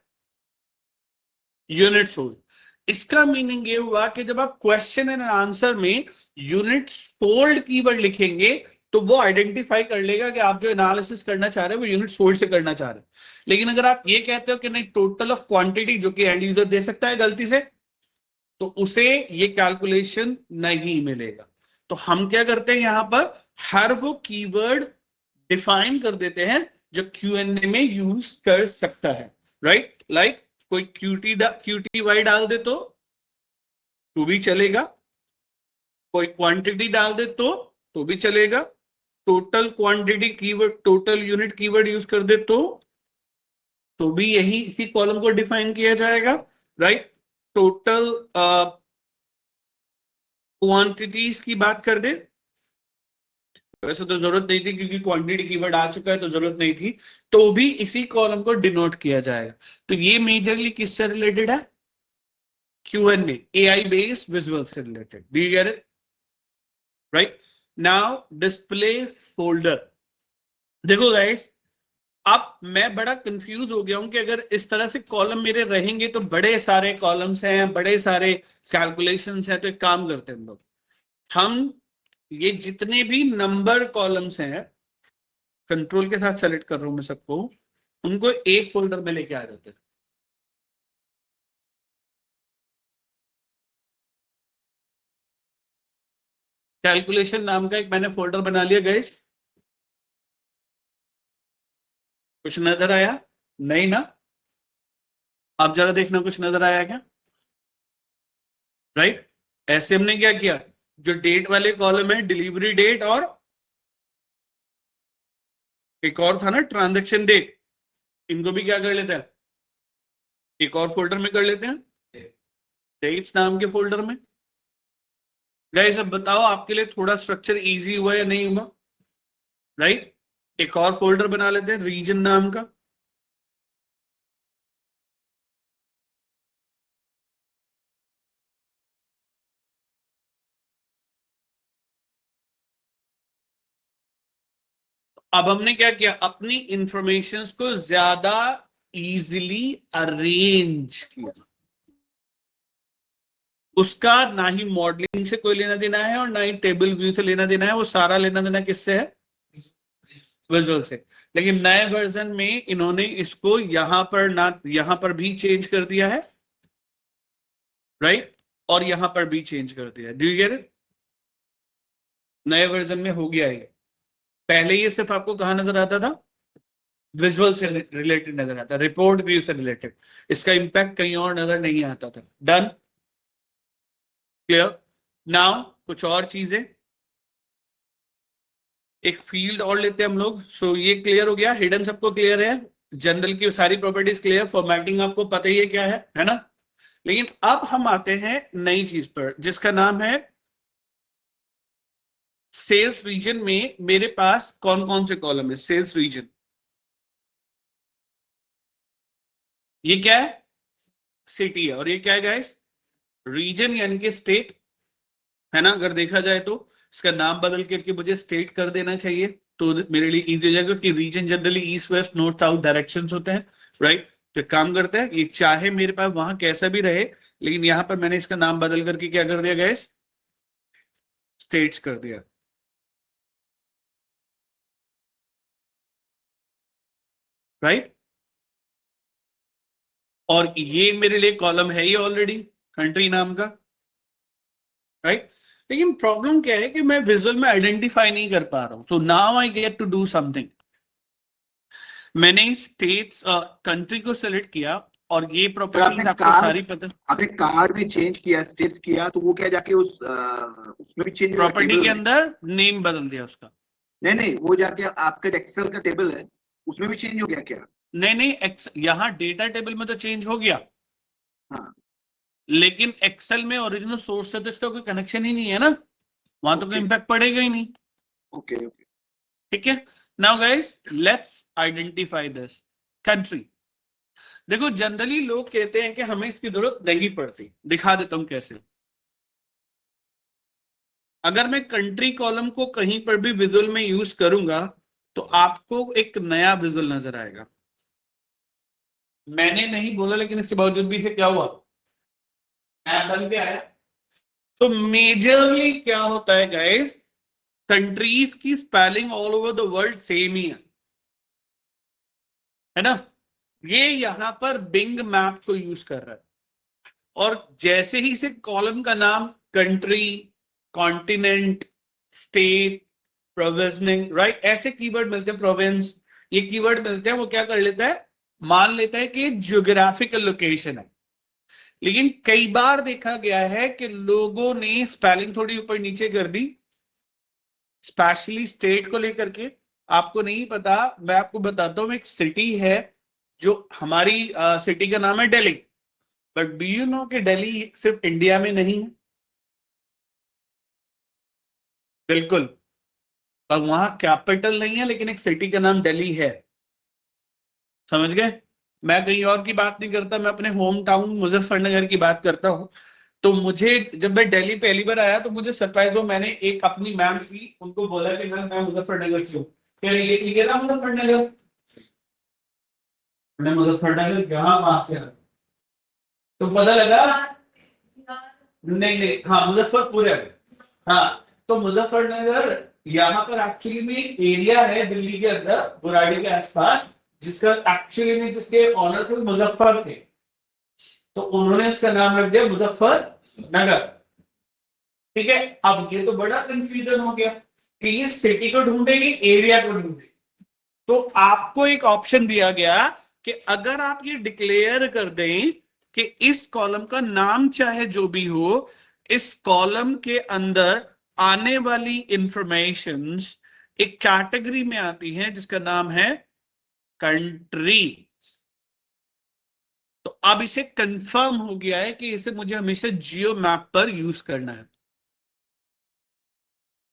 यूनिट सोल्ड। इसका मीनिंग ये हुआ कि जब आप क्वेश्चन एंड आंसर में यूनिट सोल्ड कीवर्ड लिखेंगे तो वो आइडेंटिफाई कर लेगा कि आप जो एनालिसिस करना चाह रहे हैं वो यूनिट सोल्ड से करना चाह रहे हैं। लेकिन अगर आप ये कहते हो कि नहीं टोटल ऑफ क्वांटिटी, जो कि एंड यूजर दे सकता है गलती से, तो उसे ये कैलकुलेशन नहीं मिलेगा। तो हम क्या करते हैं यहां पर, हर वो कीवर्ड डिफाइन कर देते हैं जो Q&A में यूज कर सकता है, राइट। लाइक कोई QTY डाल दे तो भी चलेगा, कोई क्वांटिटी डाल दे तो भी चलेगा, total quantity keyword, total unit keyword use कर दे तो भी यही इसी कॉलम को डिफाइन किया जाएगा, राइट। टोटल क्वांटिटीज की बात कर दे, वैसे तो जरूरत नहीं थी क्योंकि क्वांटिटी कीवर्ड आ चुका है तो जरूरत नहीं थी, तो भी इसी कॉलम को डिनोट किया जाएगा। तो ये मेजरली किससे रिलेटेड है, Q&A, AI बेस्ड विजुअल से related. Do you get it, right. Now display folder. देखो गाइस अब मैं बड़ा कंफ्यूज हो गया हूं कि अगर इस तरह से कॉलम मेरे रहेंगे तो बड़े सारे कॉलम्स हैं, बड़े सारे कैलकुलेशंस हैं। तो एक काम करते हैं लोग, हम ये जितने भी नंबर कॉलम्स हैं कंट्रोल के साथ सेलेक्ट कर रहा हूं मैं सबको, उनको एक फोल्डर में लेके आ जाते हैं। कैलकुलेशन नाम का एक मैंने फोल्डर बना लिया गाइस, कुछ नजर आया? नहीं ना? आप जरा देखना कुछ नजर आया क्या? राइट, ऐसे हमने क्या किया, जो डेट वाले कॉलम है डिलीवरी डेट और एक और था ना ट्रांजैक्शन डेट, इनको भी क्या कर लेते हैं, एक और फोल्डर में कर लेते हैं, डेट्स नाम के फोल्डर में। गाइस अब बताओ आपके लिए थोड़ा स्ट्रक्चर इजी हुआ या नहीं हुआ? राइट, एक और फोल्डर बना लेते हैं रीजन नाम का। अब हमने क्या किया, अपनी इंफॉर्मेशंस को ज्यादा इजीली अरेंज किया। उसका ना ही मॉडलिंग से कोई लेना देना है और ना ही टेबल व्यू से लेना देना है, वो सारा लेना देना किससे है, विजुअल से। लेकिन नए वर्जन में इन्होंने इसको यहां पर ना यहां पर भी चेंज कर दिया है, राइट, और यहां पर भी चेंज कर दिया है। Do you get it? नए वर्जन में हो गया है। पहले ये सिर्फ आपको कहां नजर आता था, विजुअल से रिलेटेड नजर आता, रिपोर्ट व्यू से रिलेटेड, इसका इंपैक्ट कहीं और नजर नहीं आता था। Done, clear? नाउ कुछ और चीजें, एक फील्ड और लेते हैं हम लोग। सो ये क्लियर हो गया, हिडन सबको क्लियर है, जनरल की सारी प्रॉपर्टीज क्लियर, फॉर्मेटिंग आपको पता ही है क्या है ना? लेकिन अब हम आते हैं नई चीज पर जिसका नाम है सेल्स रीजन। में मेरे पास कौन कौन से कॉलम है सेल्स रीजन? ये क्या है, सिटी है, और ये क्या है गाइस, रीजन यानी कि स्टेट, है ना? अगर देखा जाए तो इसका नाम बदल करके मुझे स्टेट कर देना चाहिए तो मेरे लिए इजी हो जाएगा, कि region generally east west north south directions होते हैं, राइट? तो काम करते हैं, ये चाहे मेरे पास वहां कैसा भी रहे, लेकिन यहां पर मैंने इसका नाम बदल करके क्या कर दिया गाइस, स्टेट्स कर दिया, राइट? और ये मेरे लिए कॉलम है ही ऑलरेडी कंट्री नाम का, राइट? लेकिन प्रॉब्लम क्या है कि मैं विजुअल में आइडेंटिफाई नहीं कर पा रहा हूं। तो now I get to do something. मैंने स्टेट्स कंट्री को सेलेक्ट किया और ये प्रॉपर्टीज आपको सारी पता, आपने कार में चेंज किया, स्टेट्स किया, तो वो क्या जाके उसमें भी चेंज प्रॉपर्टी के अंदर नेम बदल दिया उसका? नहीं, वो जाके आपका एक्सेल का टेबल है उसमें भी चेंज हो गया क्या? नहीं, यहाँ डेटा टेबल में तो चेंज हो गया, हाँ, लेकिन एक्सेल में ओरिजिनल सोर्स से तो इसका कोई कनेक्शन ही नहीं है ना, वहां तो कोई इंपैक्ट पड़ेगा ही नहीं। ओके, ठीक है, now guys let's identify this country. देखो जनरली लोग कहते हैं कि हमें इसकी जरूरत नहीं पड़ती, दिखा देता हूं कैसे। अगर मैं कंट्री कॉलम को कहीं पर भी विजुअल में यूज करूंगा तो आपको एक नया विजुअल नजर आएगा। मैंने नहीं बोला, लेकिन इसके बावजूद भी इसे क्या हुआ, ऐप बन के आया। तो मेजरली क्या होता है गाइस, कंट्रीज की spelling all over the world same ही है ना? ये यहां पर बिंग मैप को यूज कर रहा है, और जैसे ही इसे कॉलम का नाम country, continent, state, provisioning, right, ऐसे कीवर्ड मिलते हैं, प्रोविंस, ये कीवर्ड मिलते हैं, वो क्या कर लेता है, मान लेता है कि ज्योग्राफिकल लोकेशन है। लेकिन कई बार देखा गया है कि लोगों ने स्पेलिंग थोड़ी ऊपर नीचे कर दी, स्पेशली स्टेट को लेकर के। आपको नहीं पता, मैं आपको बताता हूं, एक सिटी है जो हमारी सिटी का नाम है Delhi, but do you know कि दिल्ली सिर्फ इंडिया में नहीं है? बिल्कुल, पर वहां कैपिटल नहीं है, लेकिन एक सिटी का नाम दिल्ली है, समझ गए? मैं कहीं और की बात नहीं करता, मैं अपने होम टाउन मुजफ्फरनगर की बात करता हूं। तो मुझे जब मैं दिल्ली पहली बार आया तो मुझे सरप्राइज हो, मैंने एक अपनी मैम थी उनको बोला कि मैं मुजफ्फरनगर से हूँ, क्या ये ठीक है ना मुजफ्फरनगर? मैं मुजफ्फरनगर यहाँ वहां से तो पता लगा, नहीं, हाँ मुजफ्फरपुर है, हाँ। तो मुजफ्फरनगर यहाँ पर एक्चुअली में एरिया है दिल्ली के अंदर बुराड़ी के आसपास, जिसका एक्चुअली में जिसके ऑनर थे मुजफ्फर थे, तो उन्होंने इसका नाम रख दिया मुजफ्फरनगर। ठीक है, अब ये तो बड़ा कंफ्यूजन हो गया कि ये सिटी को ढूंढे ये एरिया को ढूंढे। तो आपको एक ऑप्शन दिया गया कि अगर आप ये डिक्लेयर कर दें कि इस कॉलम का नाम चाहे जो भी हो, इस कॉलम के अंदर आने वाली इंफॉर्मेशंस एक कैटेगरी में आती है जिसका नाम है कंट्री। तो अब इसे कंफर्म हो गया है कि इसे मुझे हमेशा जियो मैप पर यूज करना है,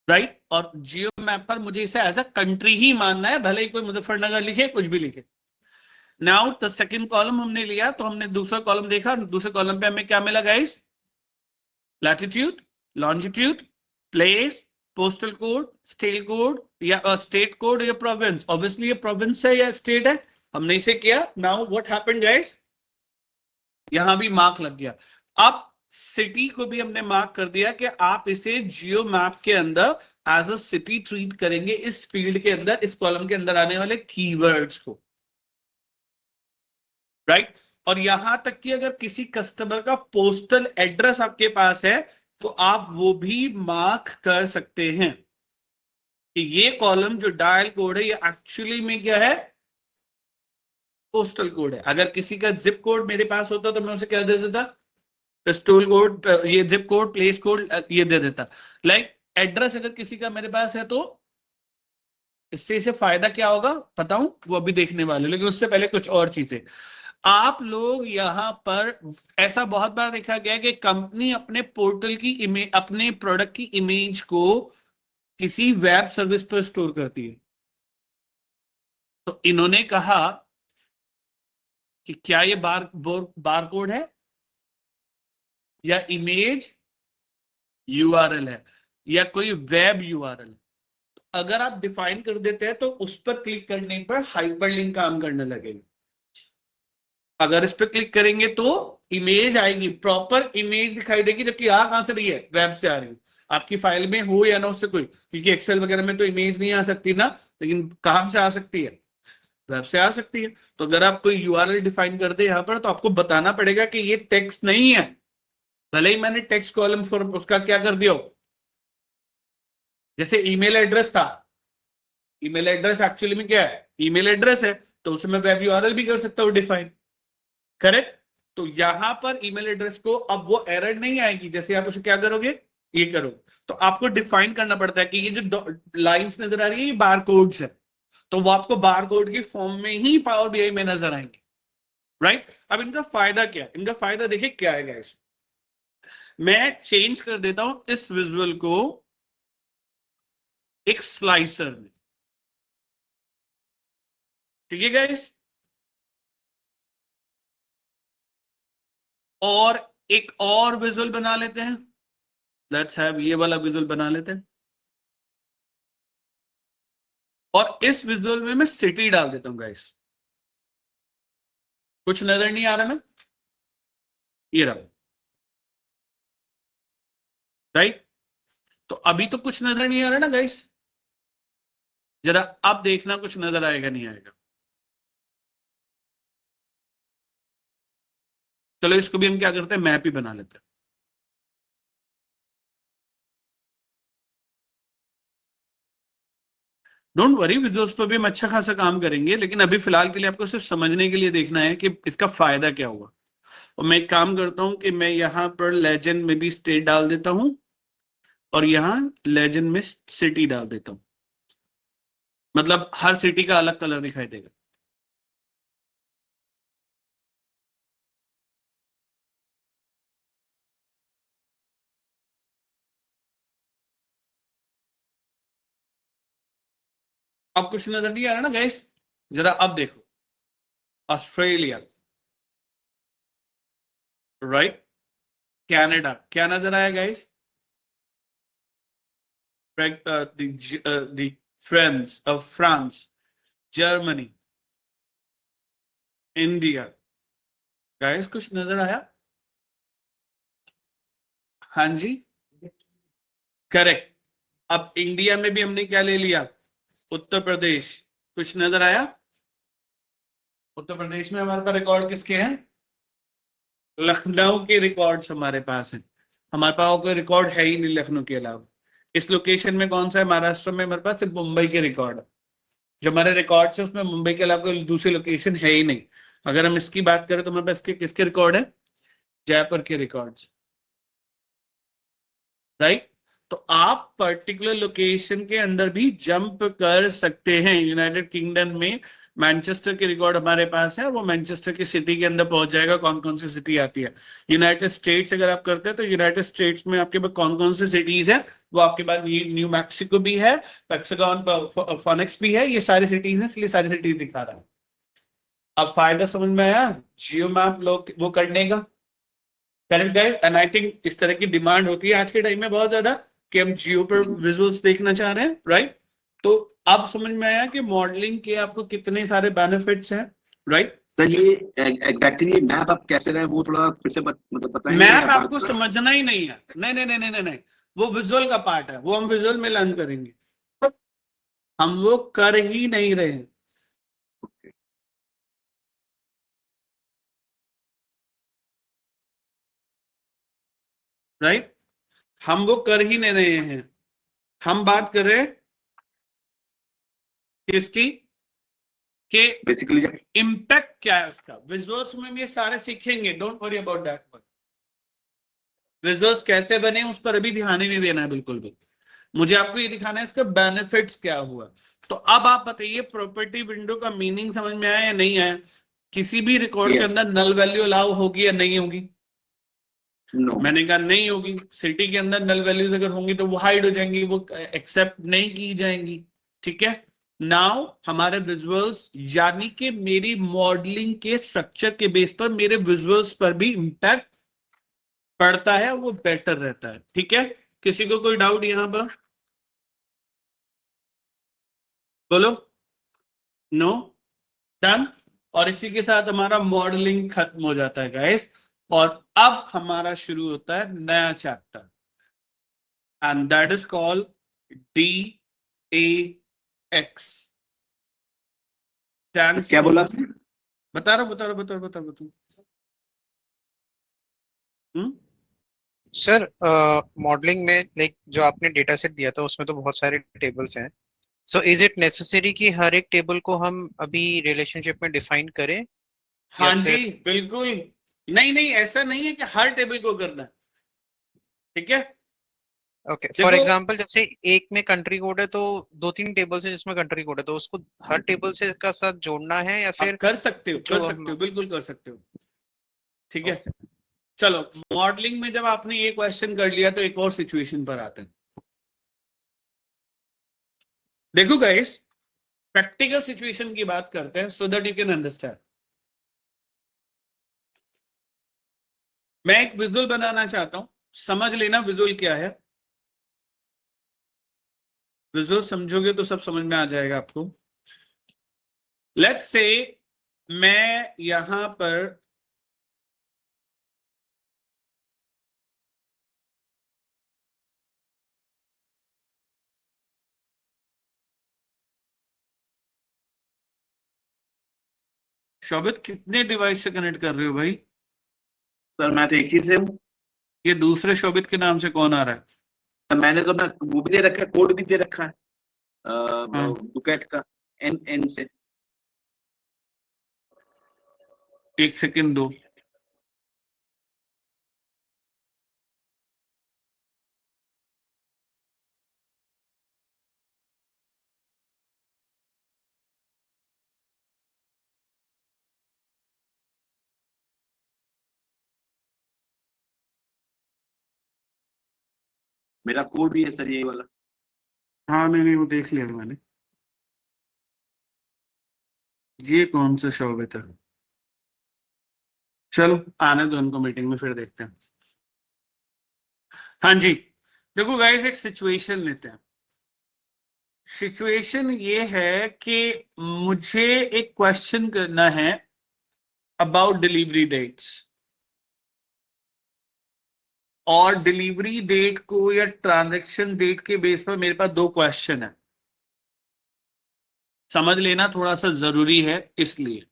राइट। और जियो मैप पर मुझे इसे एज अ कंट्री ही मानना है, भले ही कोई मुजफ्फरनगर लिखे कुछ भी लिखे। नाउ द सेकंड कॉलम हमने लिया, तो हमने दूसरा कॉलम देखा, दूसरे कॉलम पे हमें क्या मिला guys? Latitude, longitude, place, postal code, state code या स्टेट कोड या प्रोविंस। ऑब्वियसली ये प्रोविंस है या स्टेट है, हमने इसे किया। Now what happened guys? यहां भी मार्क लग गया। अब सिटी को भी हमने मार्क कर दिया कि आप इसे जियो मैप के अंदर एज अ सिटी ट्रीट करेंगे, इस फील्ड के अंदर, इस कॉलम के अंदर आने वाले कीवर्ड्स को, राइट। और यहां तक कि अगर किसी कस्टमर का पोस्टल एड्रेस आपके पास है तो आप वो भी मार्क कर सकते हैं कि ये कॉलम जो डायल कोड है ये एक्चुअली में क्या है? पोस्टल कोड है। अगर किसी का जिप कोड मेरे पास होता तो मैं उसे क्या दे देता? पिस्टल कोड, ये जिप कोड, प्लेस कोड ये दे देता। लाइक एड्रेस अगर किसी का मेरे पास है तो इससे इसे फायदा क्या होगा बताऊं, वो अभी देखने वाले। लेकिन उससे पहले कुछ और चीजें। आप लोग यहां पर ऐसा बहुत बार देखा गया कि कंपनी अपने पोर्टल की इमेज, अपने प्रोडक्ट की इमेज को किसी वेब सर्विस पर स्टोर करती है। तो इन्होंने कहा कि क्या ये बार कोड है या इमेज यूआरएल है या कोई वेब यूआरएल। अगर आप डिफाइन कर देते हैं तो उस पर क्लिक करने पर हाइपरलिंक काम करने लगेगा। अगर इस पर क्लिक करेंगे तो इमेज आएगी, प्रॉपर इमेज दिखाई देगी, जबकि आ कहां से रही है? वेब से आ रही है। आपकी फाइल में हो या ना उससे कोई, क्योंकि एक्सेल वगैरह में तो इमेज नहीं आ सकती ना, लेकिन कहां से आ सकती है? वेब से आ सकती है। तो अगर आप कोई यूआरएल डिफाइन कर दे यहां पर तो आपको बताना पड़ेगा कि ये टेक्स्ट नहीं है, भले ही मैंने टेक्स्ट कॉलम फॉर उसका क्या कर दिया हो। जैसे ईमेल एड्रेस था, ईमेल एड्रेस एक्चुअली में क्या है? ईमेल एड्रेस है, तो उसमें मैं वेब यूआरएल भी कर सकता हूं डिफाइन, करेक्ट। तो यहां पर ईमेल एड्रेस को अब वो एरर नहीं आएगी, जैसे आप उसे क्या करोगे, ये करोगे। तो आपको डिफाइन करना पड़ता है कि ये जो लाइंस नजर आ रही है ये बार कोड्स है, तो वो आपको बार कोड की फॉर्म में ही पावर बीआई में नजर आएंगे, राइट। अब इनका फायदा क्या है? इनका फायदा देखिए क्या है गाइस। मैं चेंज कर देता हूं इस विजुअल को एक स्लाइसर में, ठीक है गाइस। और एक और विजुअल बना लेते हैं, लेट्स हैव ये वाला विजुअल बना लेते हैं। और इस विजुअल में मैं सिटी डाल देता हूं गाइस। कुछ नजर नहीं आ रहा ना? ये रहा, राइट। तो अभी तो कुछ नजर नहीं आ रहा ना गाइस, जरा अब देखना कुछ नजर आएगा नहीं आएगा। चलो इसको भी हम क्या करते हैं, मैप ही बना लेते हैं। डोंट वरी, विजुअल्स पर भी हम अच्छा खासा काम करेंगे, लेकिन अभी फिलहाल के लिए आपको सिर्फ समझने के लिए देखना है कि इसका फायदा क्या हुआ। और मैं एक काम करता हूं कि मैं यहां पर लेजेंड में भी स्टेट डाल देता हूं और यहां लेजेंड में सिटी डाल देता हूं, मतलब हर सिटी का अलग कलर दिखाई देगा। अब कुछ नजर नहीं आ रहा ना गाइस, जरा अब देखो। Australia, right. कनाडा, क्या नजर आया guys? the France of France, Germany, India. Guys कुछ नजर आया? हाँ जी, करेक्ट। अब इंडिया में भी हमने क्या ले लिया, उत्तर प्रदेश। कुछ नजर आया? उत्तर प्रदेश में हमारे पास रिकॉर्ड किसके हैं? लखनऊ के रिकॉर्ड्स हमारे पास हैं। हमारे पास कोई रिकॉर्ड है ही नहीं लखनऊ के अलावा। इस लोकेशन में कौन सा है? महाराष्ट्र में हमारे पास सिर्फ मुंबई के रिकॉर्ड है। जो हमारे रिकॉर्ड है उसमें मुंबई के अलावा कोई दूसरी लोकेशन है ही नहीं। अगर हम इसकी बात करें तो हमारे पास किसके रिकॉर्ड है? जयपुर के रिकॉर्ड्स, राइट। तो आप पर्टिकुलर लोकेशन के अंदर भी जंप कर सकते हैं। यूनाइटेड किंगडम में मैनचेस्टर के रिकॉर्ड हमारे पास है, वो मैनचेस्टर की सिटी के अंदर पहुंच जाएगा। कौन कौन सी सिटी आती है? यूनाइटेड स्टेट्स अगर आप करते हैं तो यूनाइटेड स्टेट्स में आपके पास कौन कौन सी सिटीज है? वो आपके पास न्यू मैक्सिको भी है, पेक्सागन फोनिक्स भी है, ये सारी सिटीज है, इसलिए सारी सिटीज दिखा रहा है। अब फायदा समझ में आया जियो मैप लोग वो करने का? Correct guys. And I think इस तरह की डिमांड होती है आज के टाइम में बहुत ज्यादा कि हम जियो पर विजुअल्स देखना चाह रहे हैं, राइट। तो अब समझ में आया कि मॉडलिंग के आपको कितने सारे बेनिफिट्स हैं, राइट। सर ये एग्जैक्टली मैप आप कैसे रहे वो थोड़ा फिर से मतलब बताएंगे? मैप आपको समझना ही नहीं है। नहीं नहीं नहीं नहीं नहीं, वो विजुअल का पार्ट है, वो हम विजुअल में लर्न करेंगे। हम वो कर ही नहीं रहे हैं। राइट, हम वो कर ही नहीं रहे हैं। हम बात कर रहे हैं किसकी? के बेसिकली इम्पैक्ट क्या है उसका। विजुअल्स में हम ये सारे सीखेंगे, don't worry about that. Visuals कैसे बने उस पर अभी ध्यान ही नहीं देना है बिल्कुल भी। मुझे आपको ये दिखाना है इसका बेनिफिट्स क्या हुआ। तो अब आप बताइए प्रॉपर्टी विंडो का मीनिंग समझ में आया या नहीं आया? किसी भी रिकॉर्ड के अंदर नल वैल्यू अलाउ होगी या नहीं होगी? No. मैंने कहा नहीं होगी। सिटी के अंदर नल वैल्यूज अगर होंगी तो वो हाइड हो जाएंगी, वो एक्सेप्ट नहीं की जाएंगी। ठीक है। नाउ हमारे विजुअल्स यानी कि मेरी मॉडलिंग के स्ट्रक्चर के बेस पर मेरे विजुअल्स पर भी इंपैक्ट पड़ता है, वो बेटर रहता है। ठीक है, किसी को कोई डाउट यहां पर? बोलो। No, done. और इसी के साथ हमारा मॉडलिंग खत्म हो जाता है गाइस। और अब हमारा शुरू होता है नया chapter and that is called DAX। क्या बोला? बता रहा हूं। सर मॉडलिंग में लाइक जो आपने डेटा सेट दिया था उसमें तो बहुत सारे टेबल्स हैं। सो इज इट नेसेसरी कि हर एक टेबल को हम अभी रिलेशनशिप में डिफाइन करें? हाँ जी बिल्कुल। नहीं नहीं, ऐसा नहीं है कि हर टेबल को करना है। ठीक है, ओके फॉर एग्जांपल जैसे एक में कंट्री कोड है तो दो तीन टेबल है जिसमें कंट्री कोड है, तो उसको हर टेबल से का साथ जोड़ना है या फिर कर सकते हो, बिल्कुल कर सकते हो। ठीक है, चलो मॉडलिंग में जब आपने ये क्वेश्चन कर लिया तो एक और सिचुएशन पर आते हैं। देखो गाइस, प्रैक्टिकल सिचुएशन की बात करते हैं so that you can understand. मैं एक विजुअल बनाना चाहता हूं, समझ लेना विजुअल क्या है। विजुअल समझोगे तो सब समझ में आ जाएगा आपको। लेट्स से मैं यहां पर शोभित कितने डिवाइस से कनेक्ट कर रहे हो भाई? सर मैं तो एक ही से हूँ। ये दूसरे शोभित के नाम से कौन आ रहा है? मैंने तो मैं वो भी दे रखा है, कोड भी दे रखा है हाँ। बुकेट का एन से। एक सेकंड दो। मेरा कोड भी है सर यही वाला। हाँ नहीं वो देख लिया मैंने। ये कौन सा शोभित है? चलो आने दो उनको, मीटिंग में फिर देखते हैं। हाँ जी, देखो गाइस एक सिचुएशन लेते हैं। सिचुएशन ये है कि मुझे एक क्वेश्चन करना है अबाउट डिलीवरी डेट्स। और डिलीवरी डेट को या ट्रांजैक्शन डेट के बेस पर मेरे पास दो क्वेश्चन है, समझ लेना थोड़ा सा जरूरी है। इसलिए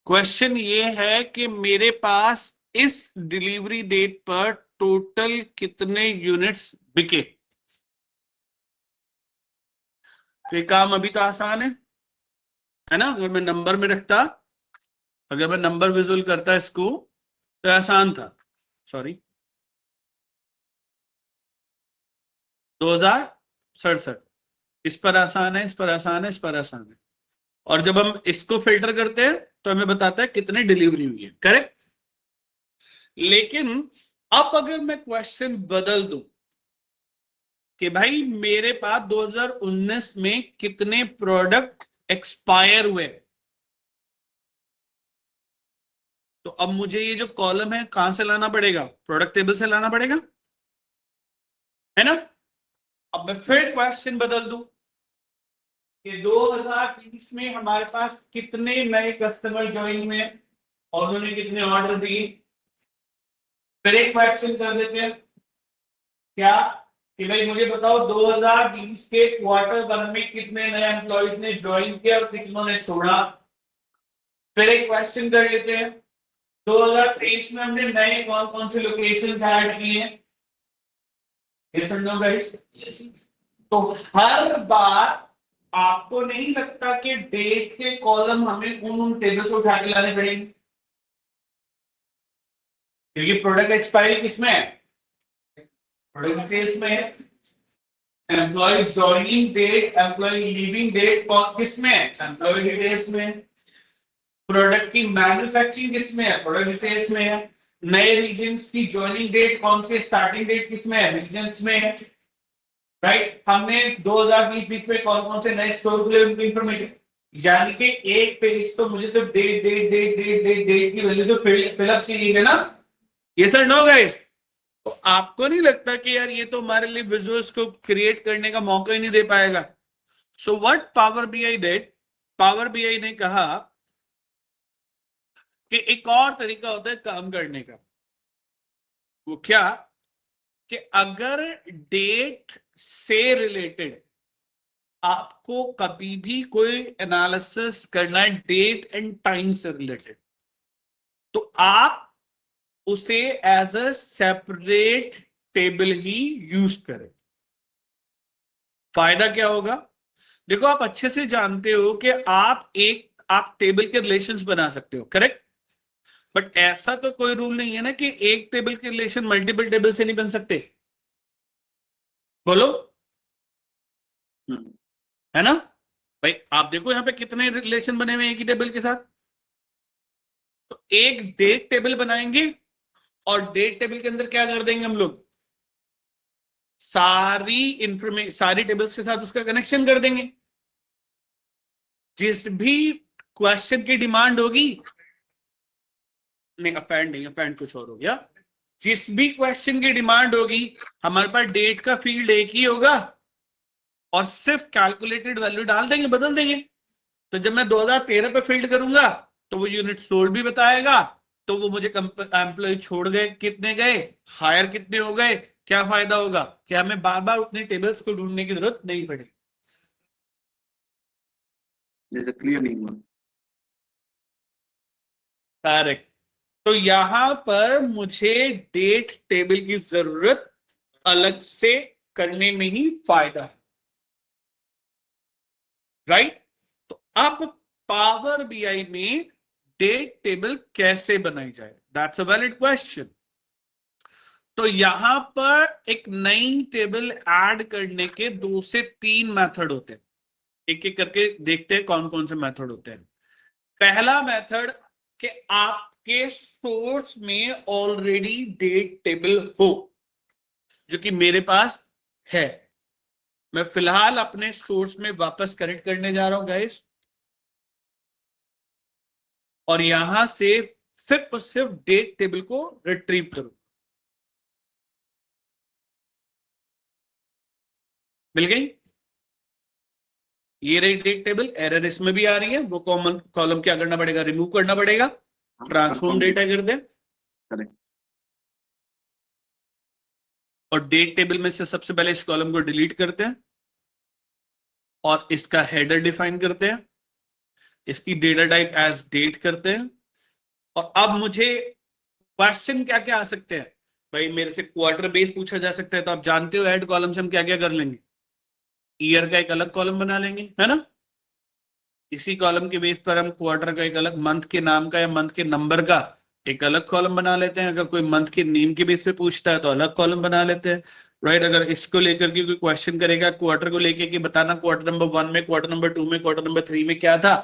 क्वेश्चन ये है कि मेरे पास इस डिलीवरी डेट पर टोटल कितने यूनिट्स बिके। तो ये काम अभी तो आसान है ना। अगर मैं नंबर में रखता, अगर मैं नंबर विजुअल करता इसको तो आसान था। सॉरी, 2067, इस पर आसान है, इस पर आसान है, इस पर आसान है। और जब हम इसको फिल्टर करते हैं तो हमें बताता है कितने डिलीवरी हुई है, करेक्ट। लेकिन अब अगर मैं क्वेश्चन बदल दूं कि भाई मेरे पास 2019 में कितने प्रोडक्ट एक्सपायर हुए, तो अब मुझे ये जो कॉलम है कहां से लाना पड़ेगा, प्रोडक्ट टेबल से लाना पड़ेगा, है ना। अब मैं फिर क्वेश्चन बदल दूं कि 2020 में हमारे पास कितने नए कस्टमर ज्वाइन हुए और उन्होंने कितने ऑर्डर दिए। फिर एक क्वेश्चन कर देते हैं क्या कि भाई मुझे बताओ 2020 के क्वार्टर 1 में कितने नए एम्प्लॉयज ने ज्वाइन किया और कितनों ने छोड़ा। फिर एक क्वेश्चन कर लेते हैं 2023 में हमने नए कौन कौन से लोकेशन ऐड किए हैं। Yes or no, guys? तो हर बार आपको नहीं लगता कि डेट के कॉलम हमें उन टेबल से उठा के लाने पड़ेंगे, क्योंकि प्रोडक्ट एक्सपायरी किसमें है, प्रोडक्ट डिटेल्स में है। Employee joining date, employee leaving date किसमें है, एम्प्लॉय डिटेल्स में। प्रोडक्ट की मैन्युफैक्चरिंग किसमें है, प्रोडक्ट डिटेल्स में है। नए रीजन्स की ज्वाइनिंग डेट कौन से, स्टार्टिंग डेट किसमें है, रीजन्स में है, राइट। हमने 2020 में कौन कौन से नए स्टोर खुले उनकी इंफॉर्मेशन, यानी कि एक पेज तो मुझे सिर्फ date date date date date date की वैल्यू तो फिलअप चाहिए ना। ये सर नो गाइस। तो आपको नहीं लगता कि यार ये तो हमारे लिए विजुअल्स को क्रिएट करने का मौका ही नहीं दे पाएगा। So what power BI did, power BI ने कहा कि एक और तरीका होता है काम करने का। वो क्या कि अगर डेट से रिलेटेड आपको कभी भी कोई एनालिसिस करना है डेट एंड टाइम से रिलेटेड, तो आप उसे एज अ सेपरेट टेबल ही यूज करें। फायदा क्या होगा, देखो आप अच्छे से जानते हो कि आप टेबल के रिलेशंस बना सकते हो, करेक्ट। बट ऐसा तो कोई रूल नहीं है ना कि एक टेबल के रिलेशन मल्टीपल टेबल से नहीं बन सकते, बोलो, है ना। भाई आप देखो यहां पे कितने रिलेशन बने हुए हैं एक ही टेबल के साथ। तो एक डेट टेबल बनाएंगे और डेट टेबल के अंदर क्या कर देंगे हम लोग, सारी इंफॉर्मेशन सारी टेबल्स के साथ उसका कनेक्शन कर देंगे। जिस भी क्वेश्चन की डिमांड होगी, नहीं अपेंड नहीं, अपेंड कुछ और हो गया। जिस भी क्वेश्चन की डिमांड होगी हमारे पास डेट का फील्ड एक ही होगा और सिर्फ कैलकुलेटेड वैल्यू डाल देंगे, बदल देंगे। तो जब मैं 2013 पे फील्ड करूंगा तो वो यूनिट सोल्ड भी बताएगा, तो वो मुझे एम्प्लॉय छोड़ गए कितने गए, हायर कितने हो गए, क्या फायदा होगा कि हमें बार बार उतने टेबल्स को ढूंढने की जरूरत नहीं पड़ेगी। जैसे क्लियर नहीं हुआ, करेक्ट। तो यहां पर मुझे डेट टेबल की जरूरत अलग से करने में ही फायदा है, राइट। तो अब पावर बीआई में डेट टेबल कैसे बनाई जाए, दैट्स अ वैलिड क्वेश्चन। तो यहां पर एक नई टेबल ऐड करने के 2 से 3 मेथड होते हैं, एक एक करके देखते हैं कौन कौन से मेथड होते हैं। पहला मेथड कि आपके सोर्स में ऑलरेडी डेट टेबल हो, जो कि मेरे पास है। मैं फिलहाल अपने सोर्स में वापस कनेक्ट करने जा रहा हूं गाइस, और यहां से सिर्फ और सिर्फ डेट टेबल को रिट्रीव करूं। मिल गई, ये रही डेट टेबल। एरर इसमें भी आ रही है, वो कॉमन कॉलम क्या करना पड़ेगा, रिमूव करना पड़ेगा, ट्रांसफॉर्म डेटा कर दें। और डेट टेबल में से सबसे पहले इस कॉलम को डिलीट करते हैं और इसका हेडर डिफाइन करते हैं, इसकी डेटा टाइप एज डेट करते हैं। और अब मुझे क्वेश्चन क्या क्या आ सकते हैं भाई, मेरे से क्वार्टर बेस पूछा जा सकता है, तो आप जानते हो ऐड कॉलम से हम क्या क्या कर लेंगे, ईयर का एक अलग कॉलम बना लेंगे, है ना। इसी कॉलम के बेस पर हम क्वार्टर का एक अलग, मंथ के नाम का या मंथ के नंबर का एक अलग कॉलम बना लेते हैं। अगर कोई मंथ के नेम के बेस पे पूछता है तो अलग कॉलम बना लेते हैं, राइट। अगर इसको लेकर के कोई क्वेश्चन करेगा क्वार्टर को लेके कि बताना क्वार्टर नंबर 1 में, क्वार्टर नंबर 2 में, क्वार्टर नंबर 3 में क्या था,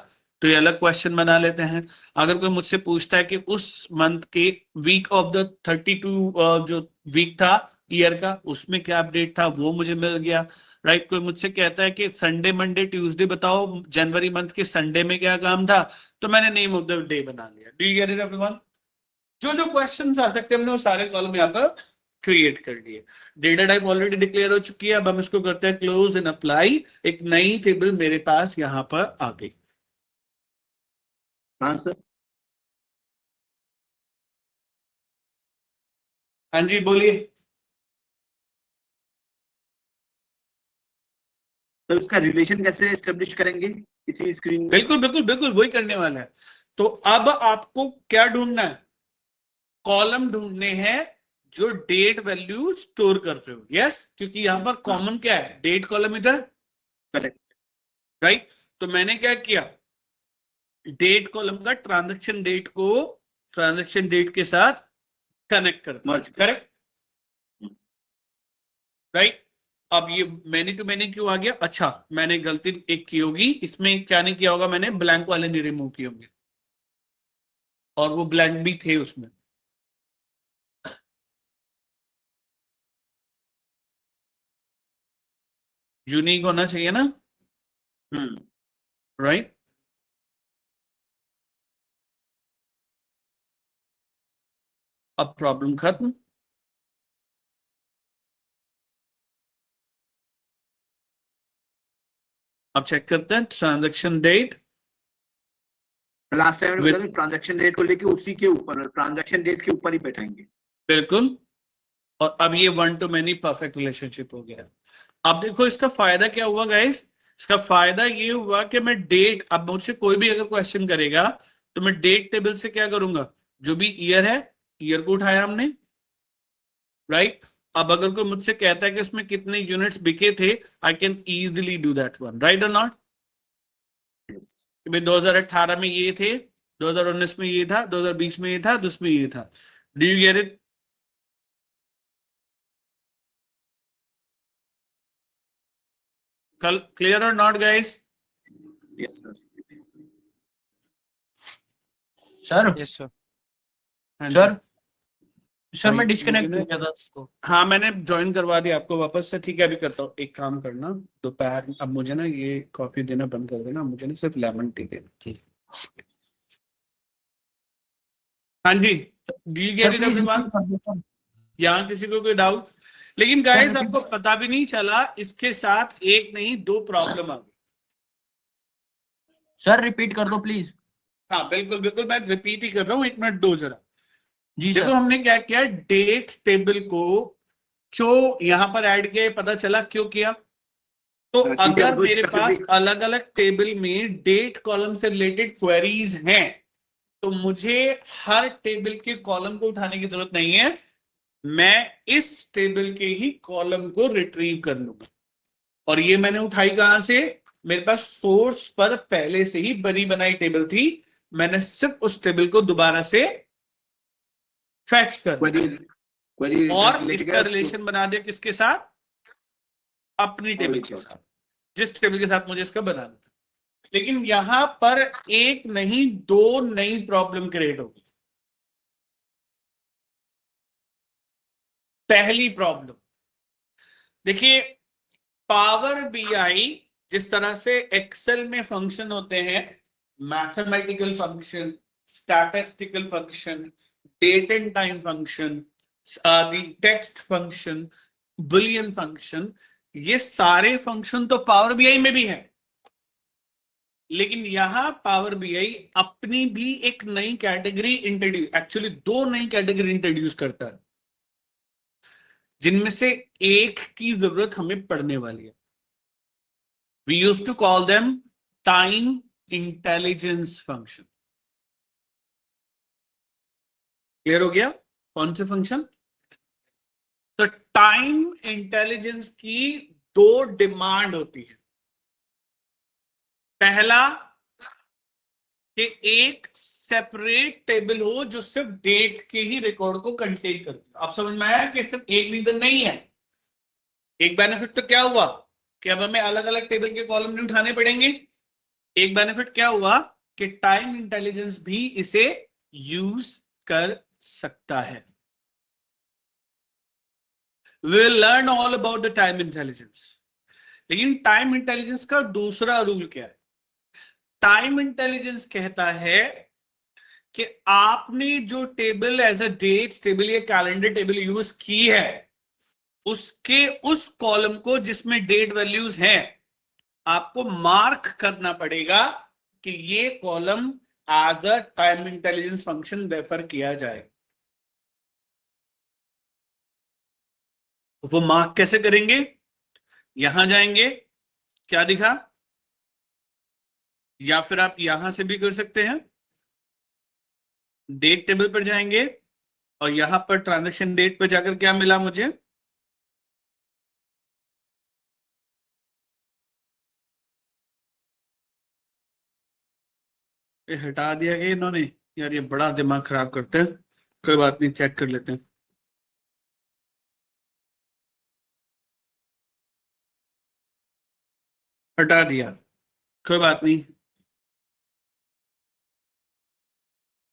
तो ये अलग क्वेश्चन बना लेते हैं। अगर कोई मुझसे पूछता है कि उस मंथ के वीक ऑफ द 32 जो वीक था ईयर का, उसमें क्या अपडेट था, वो मुझे मिल गया, राइट। कोई मुझसे कहता है कि संडे मंडे ट्यूसडे बताओ जनवरी मंथ के संडे में क्या काम था, तो मैंने नेम ऑफ द डे बना लिया। Do you get it everyone? जो जो क्वेश्चंस आ सकते हैं हमने वो सारे कॉलम यहाँ पर क्रिएट कर दिए। डेटा टाइप ऑलरेडी डिक्लेयर हो चुकी है, अब हम इसको करते हैं क्लोज एंड अप्लाई। एक नई टेबल मेरे पास यहाँ पर आ गई। हाँ सर, हाँ जी बोलिए। तो इसका रिलेशन कैसे एस्टेब्लिश करेंगे इसी स्क्रीन में? बिल्कुल बिल्कुल बिल्कुल वही करने वाला है। तो अब आपको क्या ढूंढना है, कॉलम ढूंढने हैं जो डेट वैल्यू स्टोर कर रहे हो। यस, क्योंकि यहां पर कॉमन क्या है, डेट कॉलम इधर, करेक्ट, राइट। तो मैंने क्या किया, डेट कॉलम का ट्रांजैक्शन डेट को ट्रांजैक्शन डेट के साथ कनेक्ट करता है, करेक्ट, राइट। अब ये मैनी टू मैनी क्यों आ गया, अच्छा मैंने गलती एक की होगी, इसमें क्या नहीं किया होगा मैंने, ब्लैंक वाले नहीं रिमूव किए होंगे, और वो ब्लैंक भी थे उसमें। यूनिक होना चाहिए ना, राइट। अब प्रॉब्लम खत्म। अब चेक करते हैं ट्रांजैक्शन डेट। लास्ट टाइम मैंने ट्रांजैक्शन डेट को लेके उसी के ऊपर, ट्रांजैक्शन डेट के ऊपर ही बैठाएंगे। बिल्कुल, और अब ये one two many perfect relationship हो गया। अब देखो इसका फायदा क्या हुआ गाइस, इसका फायदा ये हुआ कि मैं डेट, अब मुझसे कोई भी अगर क्वेश्चन करेगा तो मैं डेट टेबल से क्या करूंगा, जो भी ईयर है, ईयर को उठाया हमने, राइट। अब अगर कोई मुझसे कहता है कि उसमें कितने यूनिट्स बिके थे, I can easily do that one, right और नॉट। 2018 में ये थे, 2019 में ये था, 2020 में ये था, 20 में ये था। Do you get it? Clear or not guys? Yes sir. Sir yes sir. हाँ सर जी। सर मैं डिस्कनेक्ट हो गया था उसको। हाँ मैंने ज्वाइन करवा दिया आपको वापस से, ठीक है। अभी करता हूँ, एक काम करना, दोपहर अब मुझे ना ये कॉफी देना बंद कर देना, मुझे ना सिर्फ लेमन टी देना, ठीक। हाँ जी, do you get it everyone? यहाँ किसी को कोई डाउट? लेकिन गाइस आपको पता भी नहीं चला, इसके साथ एक नहीं दो प्रॉब्लम आ गई। सर रिपीट कर दो प्लीज। हाँ बिल्कुल बिल्कुल, मैं रिपीट ही कर रहा हूँ, 1 मिनट दो जरा। जी देखो सर। हमने क्या किया, डेट टेबल को क्यों यहां पर ऐड किया, पता चला क्यों किया। तो अगर मेरे पास अलग अलग टेबल में डेट कॉलम से रिलेटेड क्वेरीज हैं, तो मुझे हर टेबल के कॉलम को उठाने की जरूरत नहीं है, मैं इस टेबल के ही कॉलम को रिट्रीव कर लूंगा। और ये मैंने उठाई कहां से, मेरे पास सोर्स पर पहले से ही बनी बनाई टेबल थी, मैंने सिर्फ उस टेबल को दोबारा से फैच कर दिया और इसका रिलेशन बना दिया किसके साथ, अपनी टेबल के साथ, जिस टेबल के साथ मुझे इसका बनाना था। लेकिन यहां पर एक नहीं दो नई प्रॉब्लम क्रिएट होगी। पहली प्रॉब्लम देखिए, पावर बीआई जिस तरह से एक्सेल में फंक्शन होते हैं, mathematical function, statistical function, date and time function, text function, boolean function, ये सारे फंक्शन तो पावर बीआई में भी है। लेकिन यहां पावर बीआई अपनी भी एक नई कैटेगरी इंट्रोड्यूस, एक्चुअली दो नई कैटेगरी इंट्रोड्यूस करता है। जिनमें से एक की जरूरत हमें पड़ने वाली है। We use to call them time intelligence function. Clear हो गया कौन से फंक्शन? तो टाइम इंटेलिजेंस की दो डिमांड होती है। पहला कि एक सेपरेट टेबल हो जो सिर्फ डेट के ही रिकॉर्ड को कंटेन करती है। आप समझ में आया कि सिर्फ एक रीजन नहीं है। एक बेनिफिट तो क्या हुआ कि अब हमें अलग अलग टेबल के कॉलम नहीं उठाने पड़ेंगे। एक बेनिफिट क्या हुआ कि टाइम इंटेलिजेंस भी इसे यूज कर सकता है। We will learn all about the time intelligence. लेकिन टाइम इंटेलिजेंस का दूसरा रूल क्या है? टाइम इंटेलिजेंस कहता है कि आपने जो table as a date table या कैलेंडर टेबल यूज की है, उसके उस कॉलम को जिसमें डेट वैल्यूज हैं, आपको मार्क करना पड़ेगा कि ये column as a time intelligence function refer किया जाए। वो मार्क कैसे करेंगे? यहां जाएंगे, क्या दिखा, या फिर आप यहां से भी कर सकते हैं। डेट टेबल पर जाएंगे और यहां पर ट्रांजैक्शन डेट पर जाकर क्या मिला मुझे? ये हटा दिया गया इन्होंने। यार ये बड़ा दिमाग खराब करते हैं। कोई बात नहीं, चेक कर लेते हैं। हटा दिया, कोई बात नहीं।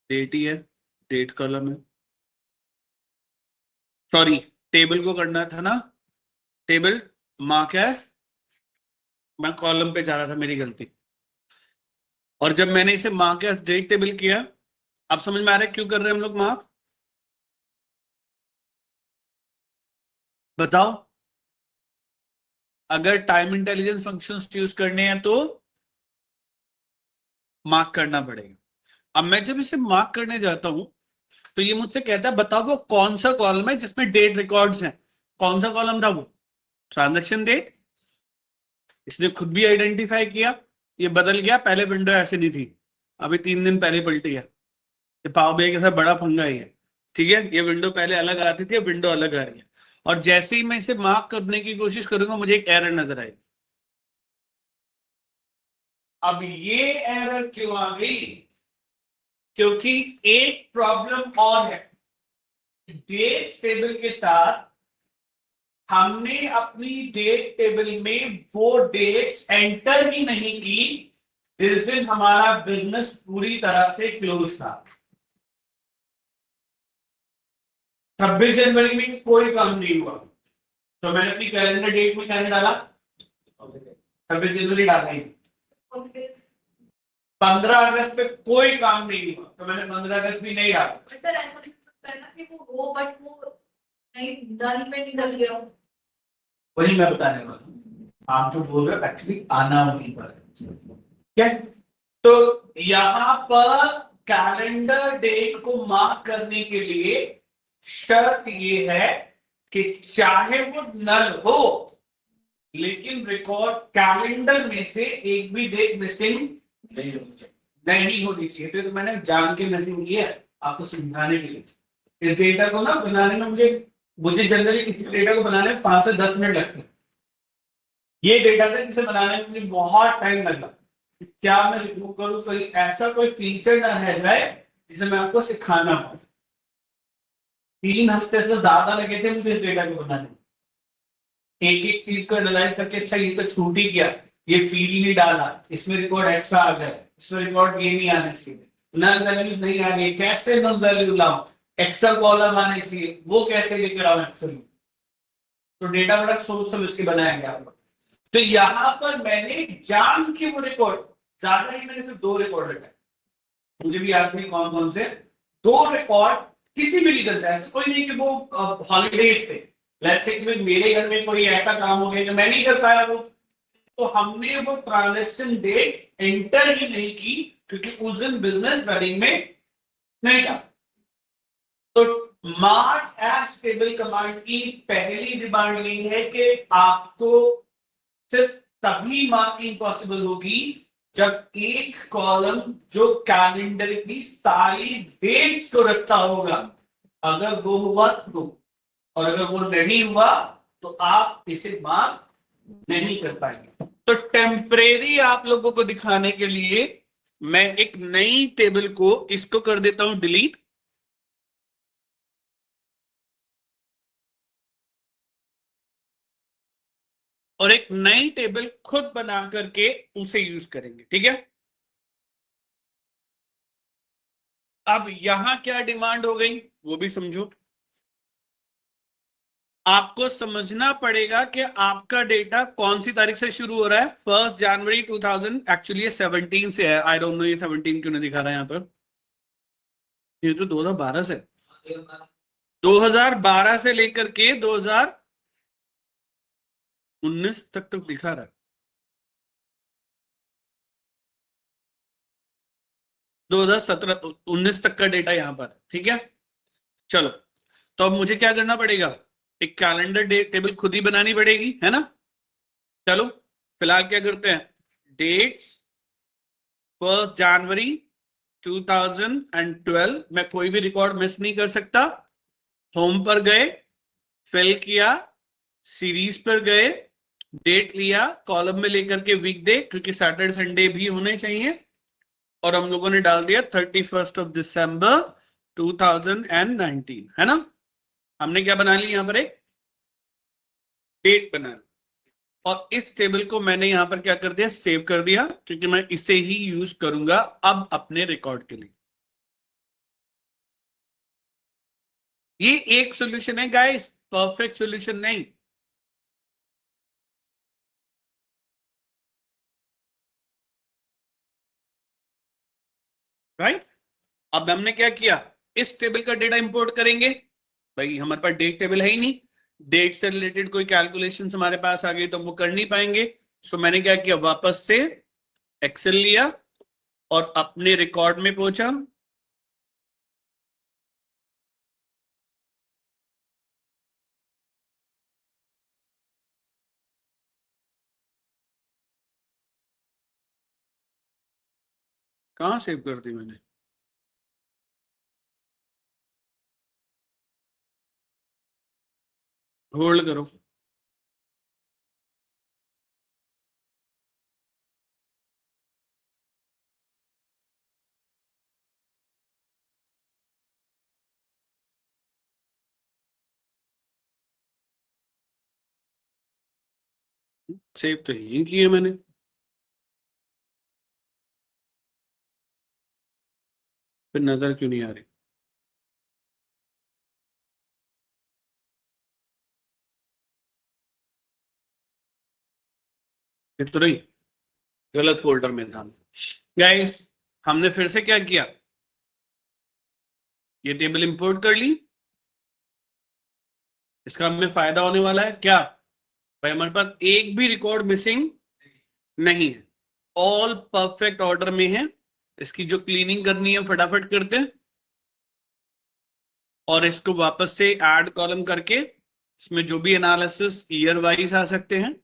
डेट ही है, डेट कॉलम है। सॉरी, टेबल को करना था ना, टेबल मार्क एज, मैं कॉलम पे जा रहा था, मेरी गलती। और जब मैंने इसे मार्क एज डेट टेबल किया, अब समझ में आ रहा है क्यों कर रहे हैं हम लोग मार्क? बताओ। अगर टाइम इंटेलिजेंस फंक्शंस यूज करने हैं तो मार्क करना पड़ेगा। अब मैं जब इसे मार्क करने जाता हूं तो ये मुझसे कहता है बताओ वो कौन सा कॉलम है जिसमें डेट रिकॉर्ड्स हैं। कौन सा कॉलम था वो? Transaction date. इसने खुद भी आइडेंटिफाई किया। ये बदल गया, पहले विंडो ऐसे नहीं थी, अभी 3 दिन पहले पलटी है। ये पावर BI के साथ बड़ा पंगा ही है। ठीक है, ये विंडो पहले अलग आती थी, विंडो अलग आ रही है। और जैसे ही मैं इसे मार्क करने की कोशिश करूंगा मुझे एक एरर नजर आएगी। अब ये एरर क्यों आ गई? क्योंकि एक प्रॉब्लम और है। डेट टेबल के साथ हमने अपनी डेट टेबल में वो डेट्स एंटर ही नहीं की जिस दिन हमारा बिजनेस पूरी तरह से क्लोज था। 26 जनवरी में कोई काम नहीं हुआ तो मैंने अपनी कैलेंडर डेट में क्या नहीं डाला? 26 जनवरी डाला ही। 15 अगस्त पे कोई काम नहीं हुआ तो मैंने 15 अगस्त भी नहीं डाला। सर ऐसा भी हो सकता है ना कि वो हो बट वो नहीं डन पे निकल गया। वही मैं बताने वाला हूँ। आप जो बोल रहे हो एक्चुअली आना वहीं पर क्या। तो यहां पर कैलेंडर डेट को मार्क करने के लिए शर्त ये है कि चाहे वो नल हो लेकिन रिकॉर्ड कैलेंडर में से एक भी डेट मिसिंग नहीं होनी चाहिए। तो मैंने जान के मिसिंग किया आपको समझाने के लिए। इस डेटा को ना बनाने में मुझे जनरली किसी डेटा को बनाने में 5 से 10 मिनट लगते हैं। ये डेटा था जिसे बनाने में मुझे बहुत टाइम लगा। क्या मैं रिमूव करूं कोई ऐसा कोई फीचर ना रह जाए जिसे मैं आपको सिखाना हो। 3 हफ्ते से ज्यादा लगे थे मुझे इस डेटा को बनाने में। एक एक चीज को एनालाइज करके अच्छा ये तो छूट ही गया, ये फील नहीं डाला, इसमें रिकॉर्ड एक्स्ट्रा आ गया, इसमें रिकॉर्ड ये नहीं आने चाहिए, नल वैल्यूज नहीं आ रही, कैसे नल वैल्यू लाऊं, एक्स्ट्रा कॉलम आने चाहिए, वो कैसे लेकर आऊं एक्सेल में। तो डेटा बड़ा सोच समझ के बनाया गया। तो यहां पर मैंने जान के वो रिकॉर्ड ज्यादा नहीं, मैंने सिर्फ 2 रिकॉर्ड रखा है। मुझे भी याद नहीं कौन कौन से 2 रिकॉर्ड किसी भी रीजन से, ऐसा कोई नहीं कि वो हॉलीडेज थे। लेट्स से कि मेरे घर में कोई ऐसा काम हो गया जो मैं नहीं कर पाया वो, तो हमने वो ट्रांजैक्शन डेट एंटर ही नहीं की क्योंकि उस दिन बिजनेस रनिंग में नहीं था। तो मार्क एज टेबल कमांड की पहली डिमांड ये है कि आपको सिर्फ तभी मार्किंग पॉसिबल होगी जब एक कॉलम जो कैलेंडर की सारी डेट्स को रखता होगा, अगर वो हुआ तो, और अगर वो नहीं हुआ तो आप इसे मार्क नहीं कर पाएंगे। तो टेम्परेरी आप लोगों को दिखाने के लिए मैं एक नई टेबल को इसको कर देता हूं डिलीट, और एक नई टेबल खुद बना करके उसे यूज करेंगे। ठीक है, अब यहां क्या डिमांड हो गई वो भी समझो। आपको समझना पड़ेगा कि आपका डेटा कौन सी तारीख से शुरू हो रहा है। 1 जनवरी 2000, एक्चुअली ये 17 से है, आई डोंट नो ये 17 क्यों नहीं दिखा रहा है यहाँ पर, ये तो 2012 से, 2012 से लेकर के 2019 तक दिखा रहा है, 2017-19 तक का डेटा यहाँ पर। ठीक है, चलो तो अब मुझे क्या करना पड़ेगा, एक कैलेंडर टेबल खुद ही बनानी पड़ेगी, है ना। चलो फिलहाल क्या करते हैं, डेट्स 1 जनवरी 2012, मैं कोई भी रिकॉर्ड मिस नहीं कर सकता। होम पर गए, फिल किया, सीरीज पर गए, डेट लिया, कॉलम में लेकर के वीकडे, क्योंकि सैटरडे संडे भी होने चाहिए, और हम लोगों ने डाल दिया 31 दिसंबर 2019, है ना। हमने क्या बना ली, यहां पर एक डेट बना ली, और इस टेबल को मैंने यहां पर क्या कर दिया, सेव कर दिया, क्योंकि मैं इसे ही यूज करूंगा अब अपने रिकॉर्ड के लिए। ये एक सॉल्यूशन है गाइस, परफेक्ट सॉल्यूशन नहीं। राइट, अब हमने क्या किया, इस टेबल का डेटा इंपोर्ट करेंगे। भाई हमारे पास डेट टेबल है ही नहीं, डेट से रिलेटेड कोई कैलकुलेशंस हमारे पास आ गई तो वो कर नहीं पाएंगे। सो मैंने क्या किया, वापस से एक्सेल लिया और अपने रिकॉर्ड में पहुंचा, कहां सेव कर दी मैंने, होल्ड करो, सेव तो यही किया मैंने। फिर नजर क्यों नहीं आ रही, फिर तो नहीं, गलत फोल्डर में था। गाइस हमने फिर से क्या किया, ये टेबल इंपोर्ट कर ली। इसका हमें फायदा होने वाला है क्या, भाई हमारे पास एक भी रिकॉर्ड मिसिंग नहीं है, ऑल परफेक्ट ऑर्डर में है। इसकी जो क्लीनिंग करनी है फटाफट करते हैं, और इसको वापस से ऐड कॉलम करके इसमें जो भी एनालिसिस ईयर वाइज आ सकते हैं,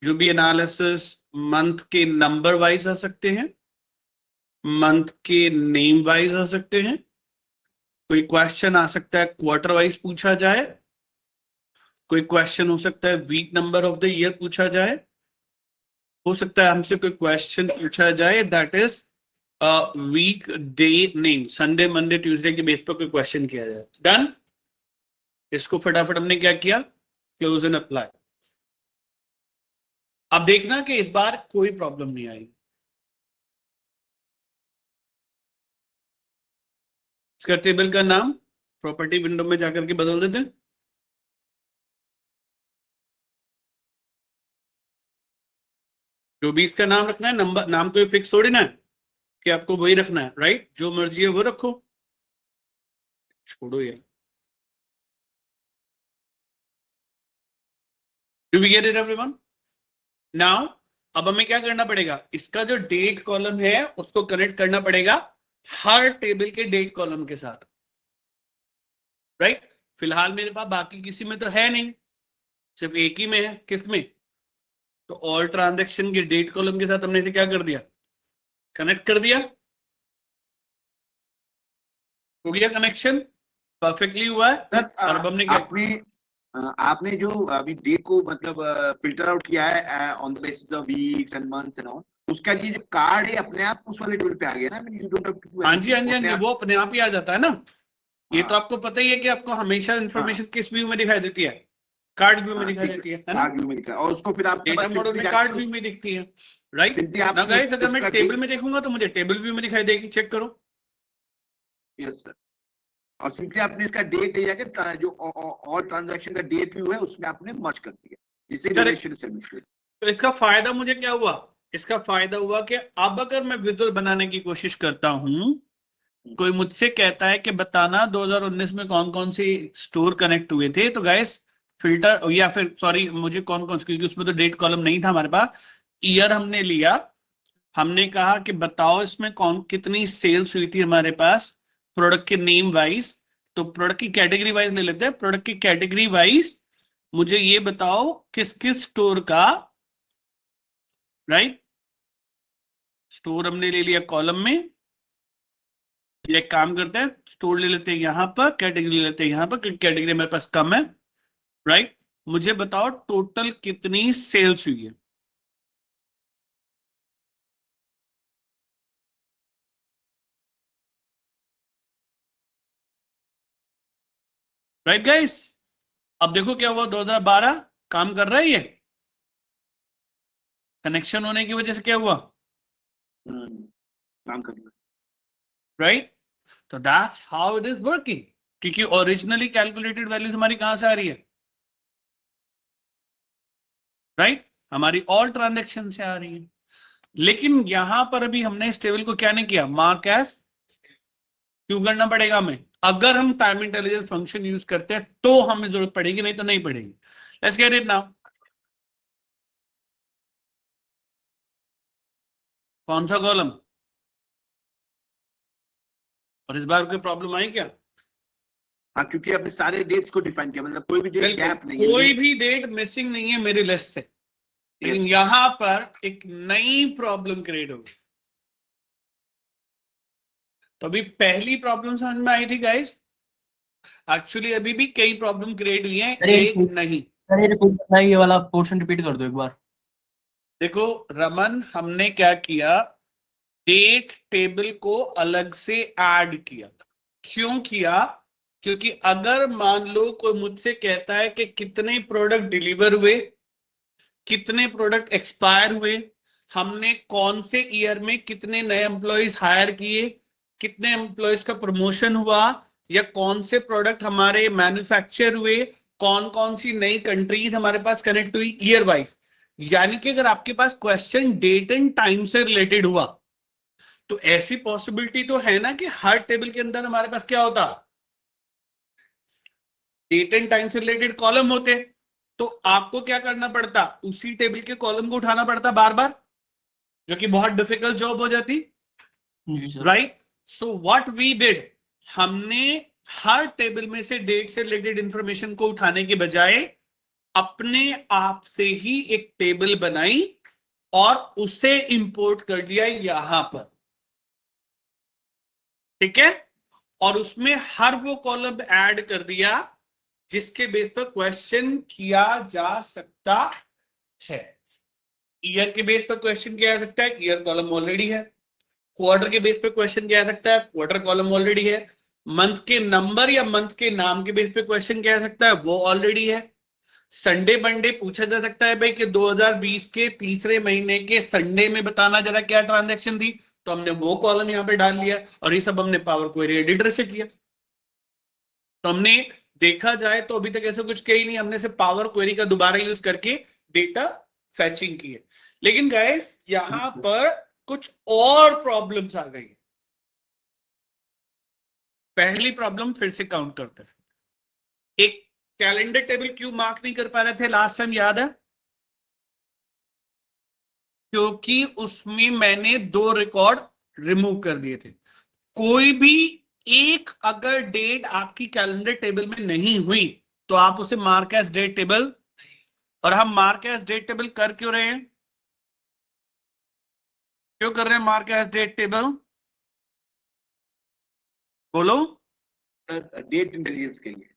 जो भी एनालिसिस मंथ के नंबर वाइज आ सकते हैं, मंथ के नेम वाइज आ सकते हैं, कोई क्वेश्चन आ सकता है क्वार्टर वाइज पूछा जाए, कोई क्वेश्चन हो सकता है week number of the year पूछा जाए, हो सकता है हमसे कोई क्वेश्चन पूछा जाए that is weak day name, Sunday Monday Tuesday के बेस पर कोई क्वेश्चन किया जाए। डन, इसको फटाफट हमने क्या किया, क्लोज एंड अप्लाई। अब देखना कि इस बार कोई प्रॉब्लम नहीं आई। इसका टेबल का नाम प्रॉपर्टी विंडो में जाकर के बदल देते हैं, जो भी इसका नाम रखना है, नंबर नाम कोई फिक्स थोड़ी ना है कि आपको वही रखना है, राइट, जो मर्जी है वो रखो, छोड़ो यार। Do we get it everyone? Now अब हमें क्या करना पड़ेगा, इसका जो डेट कॉलम है उसको कनेक्ट करना पड़ेगा हर टेबल के डेट कॉलम के साथ। राइट। फिलहाल मेरे पास बाकी किसी में तो है नहीं, सिर्फ एक ही में है। किस में? तो ऑल ट्रांजैक्शन के डेट कॉलम के साथ हमने इसे क्या कर दिया, कनेक्ट कर दिया। हो गया कनेक्शन, परफेक्टली हुआ है। सर और अब हमने क्या, आपने जो अभी डेट को मतलब फिल्टर आउट किया है on the basis of weeks and months and all, उसका ये जो कार्ड है अपने आप उस वाले टेबल पे आ गया ना, you don't have to do हाँ जी हाँ जी हाँ जी, वो अपने आप ही आ जाता है ना। ये तो हाँ। आपको पता ही है कि आपको हमेशा इंफॉर्मेशन किस व्यू में दिखाई देती है, कार्ड व्यू में दिखाई देती है ना। कार्ड व्यू में दिखा और उसको फिर आप डेटा मॉडल में कार्ड व्यू में दिखती है, राइट ना गाइस। अगर मैं टेबल में देखूंगा तो मुझे टेबल व्यू में दिखाई देगी, चेक करो। यस सर, और सिंपली आपने इसका डेट ले जाके जो ऑल ट्रांजैक्शन का डेट व्यू है उसमें आपने मर्ज कर दिया, जिससे रिलेशन एस्टैब्लिश हुई। तो इसका फायदा मुझे क्या हुआ, इसका फायदा हुआ कि अब अगर मैं विजुअल बनाने की कोशिश करता हूं, कोई मुझसे कहता है कि बताना 2019 में कौन कौन से स्टोर कनेक्ट हुए थे, तो गाइस फिल्टर या फिर सॉरी मुझे कौन कौन से, क्योंकि उसमें तो डेट कॉलम नहीं था हमारे पास, ईयर हमने लिया। हमने कहा कि बताओ इसमें कौन कितनी सेल्स हुई थी हमारे पास प्रोडक्ट के नेम वाइज। तो प्रोडक्ट की कैटेगरी वाइज ले लेते हैं, प्रोडक्ट की कैटेगरी वाइज मुझे ये बताओ किस किस स्टोर का, राइट। स्टोर हमने ले लिया कॉलम में, ये एक काम करते हैं, स्टोर ले लेते हैं यहां पर, कैटेगरी ले लेते हैं यहां पर, क्योंकि कैटेगरी मेरे पास कम है, राइट। मुझे बताओ टोटल कितनी सेल्स हुई है। राइट गाइस, अब देखो क्या हुआ, 2012 काम कर रहा है ये, कनेक्शन होने की वजह से क्या हुआ, काम करना, राइट। तो that's how it is working, क्योंकि ओरिजिनली कैलकुलेटेड वैल्यूज हमारी कहां से आ रही है, राइट, हमारी ऑल ट्रांजैक्शन से आ रही है। लेकिन यहां पर अभी हमने इस टेबल को क्या नहीं किया, मार्क एज, क्यों करना पड़ेगा हमें, अगर हम टाइम इंटेलिजेंस फंक्शन यूज करते हैं तो हमें जरूरत पड़ेगी, नहीं तो नहीं पड़ेगी। Let's get it now. कौन सा कॉलम, और इस बार कोई प्रॉब्लम आई क्या? हाँ, क्योंकि आपने सारे डेट्स को डिफाइन किया, मतलब कोई भी डेट गैप नहीं है, कोई भी डेट मिसिंग नहीं है मेरी लिस्ट से, लेकिन यहां पर एक नई प्रॉब्लम क्रिएट होगी। तो अभी पहली प्रॉब्लम समझ में आई थी गाइस, एक्चुअली अभी भी कई प्रॉब्लम क्रिएट हुई हैं, एक नहीं। ये वाला पोर्शन रिपीट कर दो एक बार। देखो रमन, हमने क्या किया, डेट टेबल को अलग से ऐड किया। क्यों किया? क्योंकि अगर मान लो कोई मुझसे कहता है कि कितने प्रोडक्ट डिलीवर हुए, कितने प्रोडक्ट एक्सपायर हुए, हमने कौन से ईयर में कितने नए एम्प्लॉयज हायर किए, कितने एम्प्लॉयज का प्रमोशन हुआ, या कौन से प्रोडक्ट हमारे मैन्युफैक्चर हुए, कौन कौन सी नई कंट्रीज हमारे पास कनेक्ट हुई ईयर वाइज। यानी कि अगर आपके पास क्वेश्चन डेट एंड टाइम से रिलेटेड हुआ तो ऐसी पॉसिबिलिटी तो है ना कि हर टेबल के अंदर हमारे पास क्या होता, डेट एंड टाइम से रिलेटेड कॉलम होते। तो आपको क्या करना पड़ता, उसी टेबल के कॉलम को उठाना पड़ता बार बार, जो कि बहुत डिफिकल्ट जॉब हो जाती, right. So what we did, हमने हर टेबल में से डेट से रिलेटेड इंफॉर्मेशन को उठाने के बजाय अपने आप से ही एक टेबल बनाई और उसे इंपोर्ट कर दिया यहां पर, ठीक है। और उसमें हर वो कॉलम ऐड कर दिया जिसके बेस पर क्वेश्चन किया जा सकता है। ईयर के बेस पर क्वेश्चन किया जा सकता है, ईयर कॉलम ऑलरेडी है। क्वार्टर के बेस पे क्वेश्चन किया जा सकता है, क्वार्टर कॉलम ऑलरेडी है। मंथ के नंबर या मंथ के नाम के बेस पे क्वेश्चन किया जा सकता है, वो ऑलरेडी है। संडे मंडे पूछा जा सकता है भाई कि 2020 के तीसरे महीने के संडे में बताना जरा क्या ट्रांजैक्शन थी, तो हमने वो कॉलम यहाँ पे डाल लिया, और ये सब हमने पावर क्वेरी एडिटर से किया। तो हमने देखा जाए तो अभी तक ऐसा कुछ किया ही नहीं, हमने सिर्फ पावर क्वेरी का दोबारा यूज करके डेटा फैचिंग की है। लेकिन गाइस यहां पर कुछ और प्रॉब्लम्स आ गई। पहली प्रॉब्लम फिर से काउंट करते हैं, एक कैलेंडर टेबल क्यों मार्क नहीं कर पा रहे थे लास्ट टाइम, याद है? क्योंकि उसमें मैंने 2 रिकॉर्ड रिमूव कर दिए थे। कोई भी एक अगर डेट आपकी कैलेंडर टेबल में नहीं हुई तो आप उसे मार्क एज डेट टेबल, और हम मार्क एज डेट टेबल कर क्यों रहे हैं, क्यों कर रहे हैं मार्क एज डेट टेबल, बोलो। डेट इंटेलिजेंस के लिए।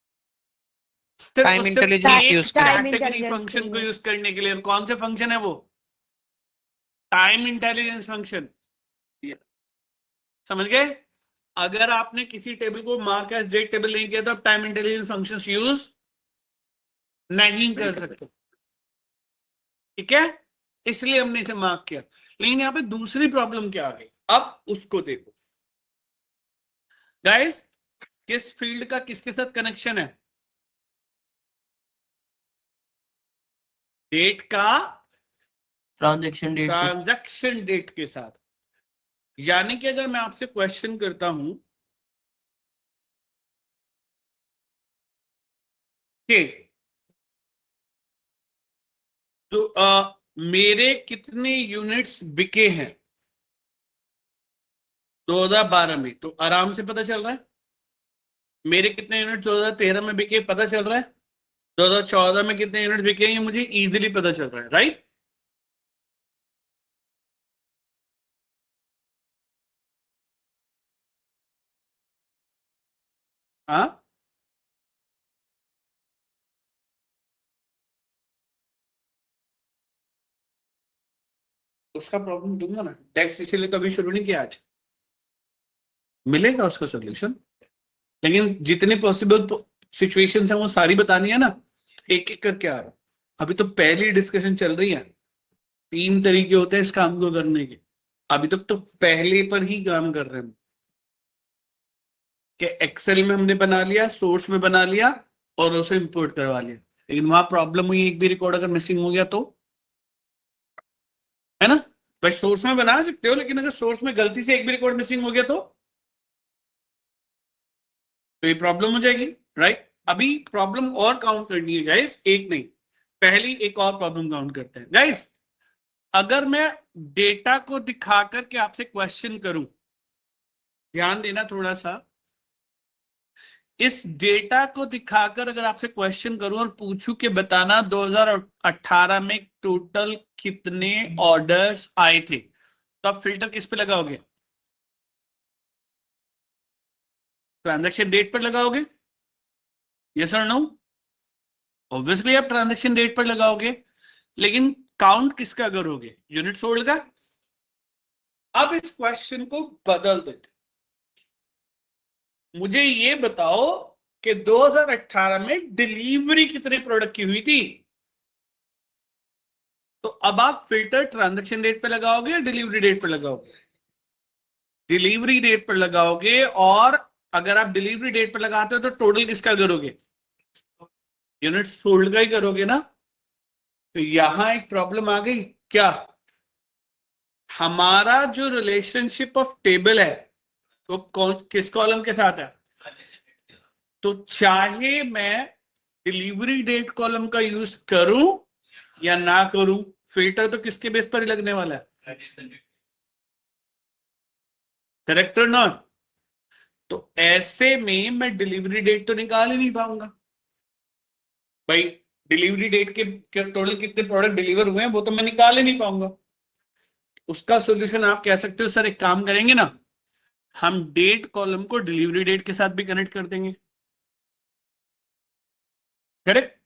Time intelligence use category function को यूज करने के लिए। कौन से फंक्शन है वो, टाइम इंटेलिजेंस फंक्शन, समझ गए। अगर आपने किसी टेबल को मार्क एज डेट टेबल नहीं किया तो आप टाइम इंटेलिजेंस फंक्शन यूज नहीं कर सकते, ठीक है, इसलिए हमने इसे मार्क किया। लेकिन यहां पे दूसरी प्रॉब्लम क्या आ गई, अब उसको देखो गाइस, किस फील्ड का किसके साथ कनेक्शन है, डेट का ट्रांजैक्शन डेट के साथ। यानी कि अगर मैं आपसे क्वेश्चन करता हूं कि तो मेरे कितने यूनिट्स बिके हैं 2012 में, तो आराम से पता चल रहा है। मेरे कितने यूनिट 2013 में बिके पता चल रहा है, 2014 में कितने यूनिट बिके ये मुझे इजीली पता चल रहा है, राइट। हाँ, उसका प्रॉब्लम दूंगा ना, टैक्स इसीलिए तो अभी शुरू नहीं किया, आज मिलेगा उसका सोल्यूशन। लेकिन जितनी पॉसिबल सिचुएशंस है वो सारी बतानी है ना, एक एक करके आ रहा। अभी तो पहली डिस्कशन चल रही है, 3 तरीके होते हैं इस काम को करने के, अभी तक तो पहले पर ही काम कर रहे हैं कि एक्सेल में हमने बना लिया, सोर्स में बना लिया और उसे इंपोर्ट करवा लिया। लेकिन वहां प्रॉब्लम हुई, एक भी रिकॉर्ड अगर मिसिंग हो गया तो, है ना भाई, सोर्स में बना सकते हो लेकिन अगर सोर्स में गलती से एक भी रिकॉर्ड मिसिंग हो गया तो ये प्रॉब्लम हो जाएगी, राइट। अभी प्रॉब्लम और काउंट करनी है गाइस, एक नहीं, पहली एक और प्रॉब्लम काउंट करते हैं गाइस। अगर मैं डेटा को दिखा करके आपसे क्वेश्चन करूं, ध्यान देना थोड़ा सा, इस डेटा को दिखाकर अगर आपसे क्वेश्चन करूं और पूछूं कि बताना 2018 में टोटल कितने ऑर्डर्स आए थे, तो आप फिल्टर किस पे लगाओगे, ट्रांजैक्शन डेट पर लगाओगे, यस और नो। ऑब्वियसली आप ट्रांजैक्शन डेट पर लगाओगे, लेकिन काउंट किसका करोगे, यूनिट सोल्ड का। अब इस क्वेश्चन को बदल देते, मुझे ये बताओ कि 2018 में डिलीवरी कितने प्रोडक्ट की हुई थी। तो अब आप फिल्टर ट्रांजैक्शन डेट पे लगाओगे या डिलीवरी डेट पे लगाओगे, डिलीवरी डेट पर लगाओगे। और अगर आप डिलीवरी डेट पर लगाते हो तो टोटल किसका करोगे, यूनिट सोल्ड का ही करोगे ना। तो यहां एक प्रॉब्लम आ गई क्या, हमारा जो रिलेशनशिप ऑफ टेबल है वो किस कॉलम के साथ है, तो चाहे मैं डिलीवरी डेट कॉलम का यूज करूं या ना करूं, फिल्टर तो किसके बेस पर ही लगने वाला है, करेक्ट और नॉट। तो ऐसे में मैं डिलीवरी डेट तो निकाल ही नहीं पाऊंगा भाई, डिलीवरी डेट के टोटल कितने प्रोडक्ट डिलीवर हुए हैं वो तो मैं निकाल ही नहीं पाऊंगा। उसका सॉल्यूशन आप कह सकते हो सर एक काम करेंगे ना, हम डेट कॉलम को डिलीवरी डेट के साथ भी कनेक्ट कर देंगे, करेक्ट,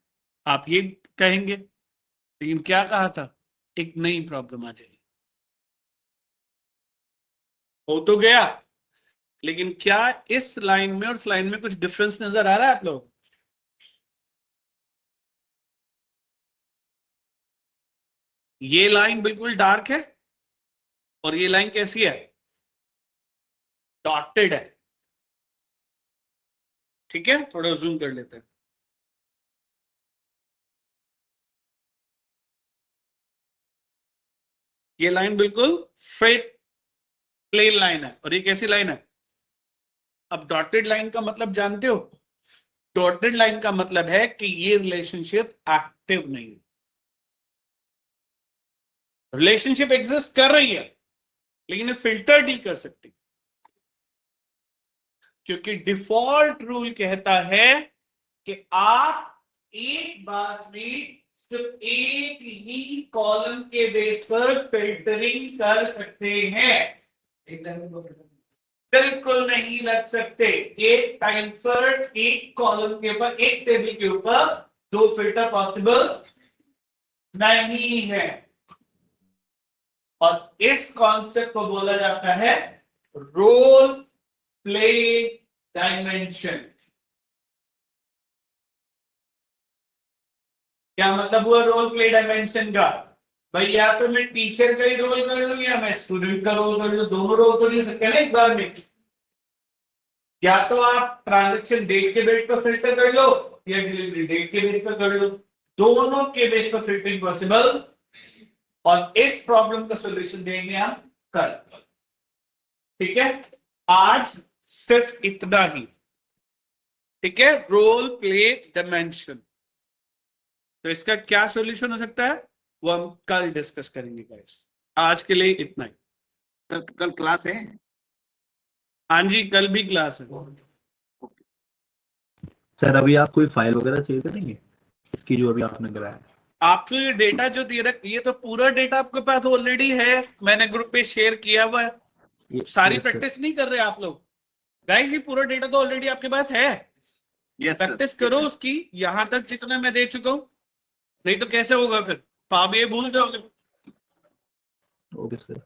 आप ये कहेंगे। लेकिन क्या कहा था, एक नई प्रॉब्लम आ जाएगी, हो तो गया, लेकिन क्या इस लाइन में और उस लाइन में कुछ डिफरेंस नजर आ रहा है आप लोग, ये लाइन बिल्कुल डार्क है और ये लाइन कैसी है, डॉटेड है, ठीक है, थोड़ा जूम कर लेते हैं। ये लाइन बिल्कुल स्ट्रेट प्लेन लाइन है और ये कैसी लाइन है। अब डॉटेड लाइन का मतलब जानते हो, डॉटेड लाइन का मतलब है कि ये रिलेशनशिप एक्टिव नहीं है, रिलेशनशिप एग्जिस्ट कर रही है लेकिन ये फिल्टर नहीं कर सकती। क्योंकि डिफॉल्ट रूल कहता है कि आप एक बार में सिर्फ एक ही कॉलम के बेस पर फिल्टरिंग कर सकते हैं, बिल्कुल नहीं रख सकते। एक टाइम पर एक कॉलम के ऊपर, एक टेबल के ऊपर 2 फिल्टर पॉसिबल नहीं है। और इस कॉन्सेप्ट को बोला जाता है रोल प्ले डायमेंशन। क्या मतलब हुआ रोल प्ले डायमेंशन का? भाई या तो मैं टीचर का ही रोल कर लूं या मैं स्टूडेंट का रोल कर लूं, दोनों रोल तो नहीं सकते ना एक बार में। या तो आप ट्रांजैक्शन डेट के बेस पर फिल्टर कर लो या डिलीवरी डेट के बेस पर कर लो, दोनों के बेस पर फिल्टरिंग पॉसिबल। और इस प्रॉब्लम का सॉल्यूशन देंगे हम कल। ठीक है, आज सिर्फ इतना ही। ठीक है, रोल प्ले डायमेंशन। तो इसका क्या सॉल्यूशन हो सकता है वो हम कल डिस्कस करेंगे गाइस। आज के लिए इतना ही। कल क्लास है? हाँ जी, कल भी क्लास है। सर अभी आप कोई फाइल वगैरह चाहिए करेंगे इसकी जो अभी आपने कराया? आपको ये डेटा जो दे रखा, ये तो पूरा डेटा आपके पास ऑलरेडी है, मैंने ग्रुप पे शेयर किया हुआ है। सारी प्रैक्टिस नहीं कर रहे आप लोग गाइस, ये पूरा डेटा तो ऑलरेडी आपके पास है। प्रैक्टिस करो उसकी, यहां तक जितना मैं दे चुका हूं, नहीं तो कैसे होगा फिर, आप ये भूल जाओगे। Okay sir.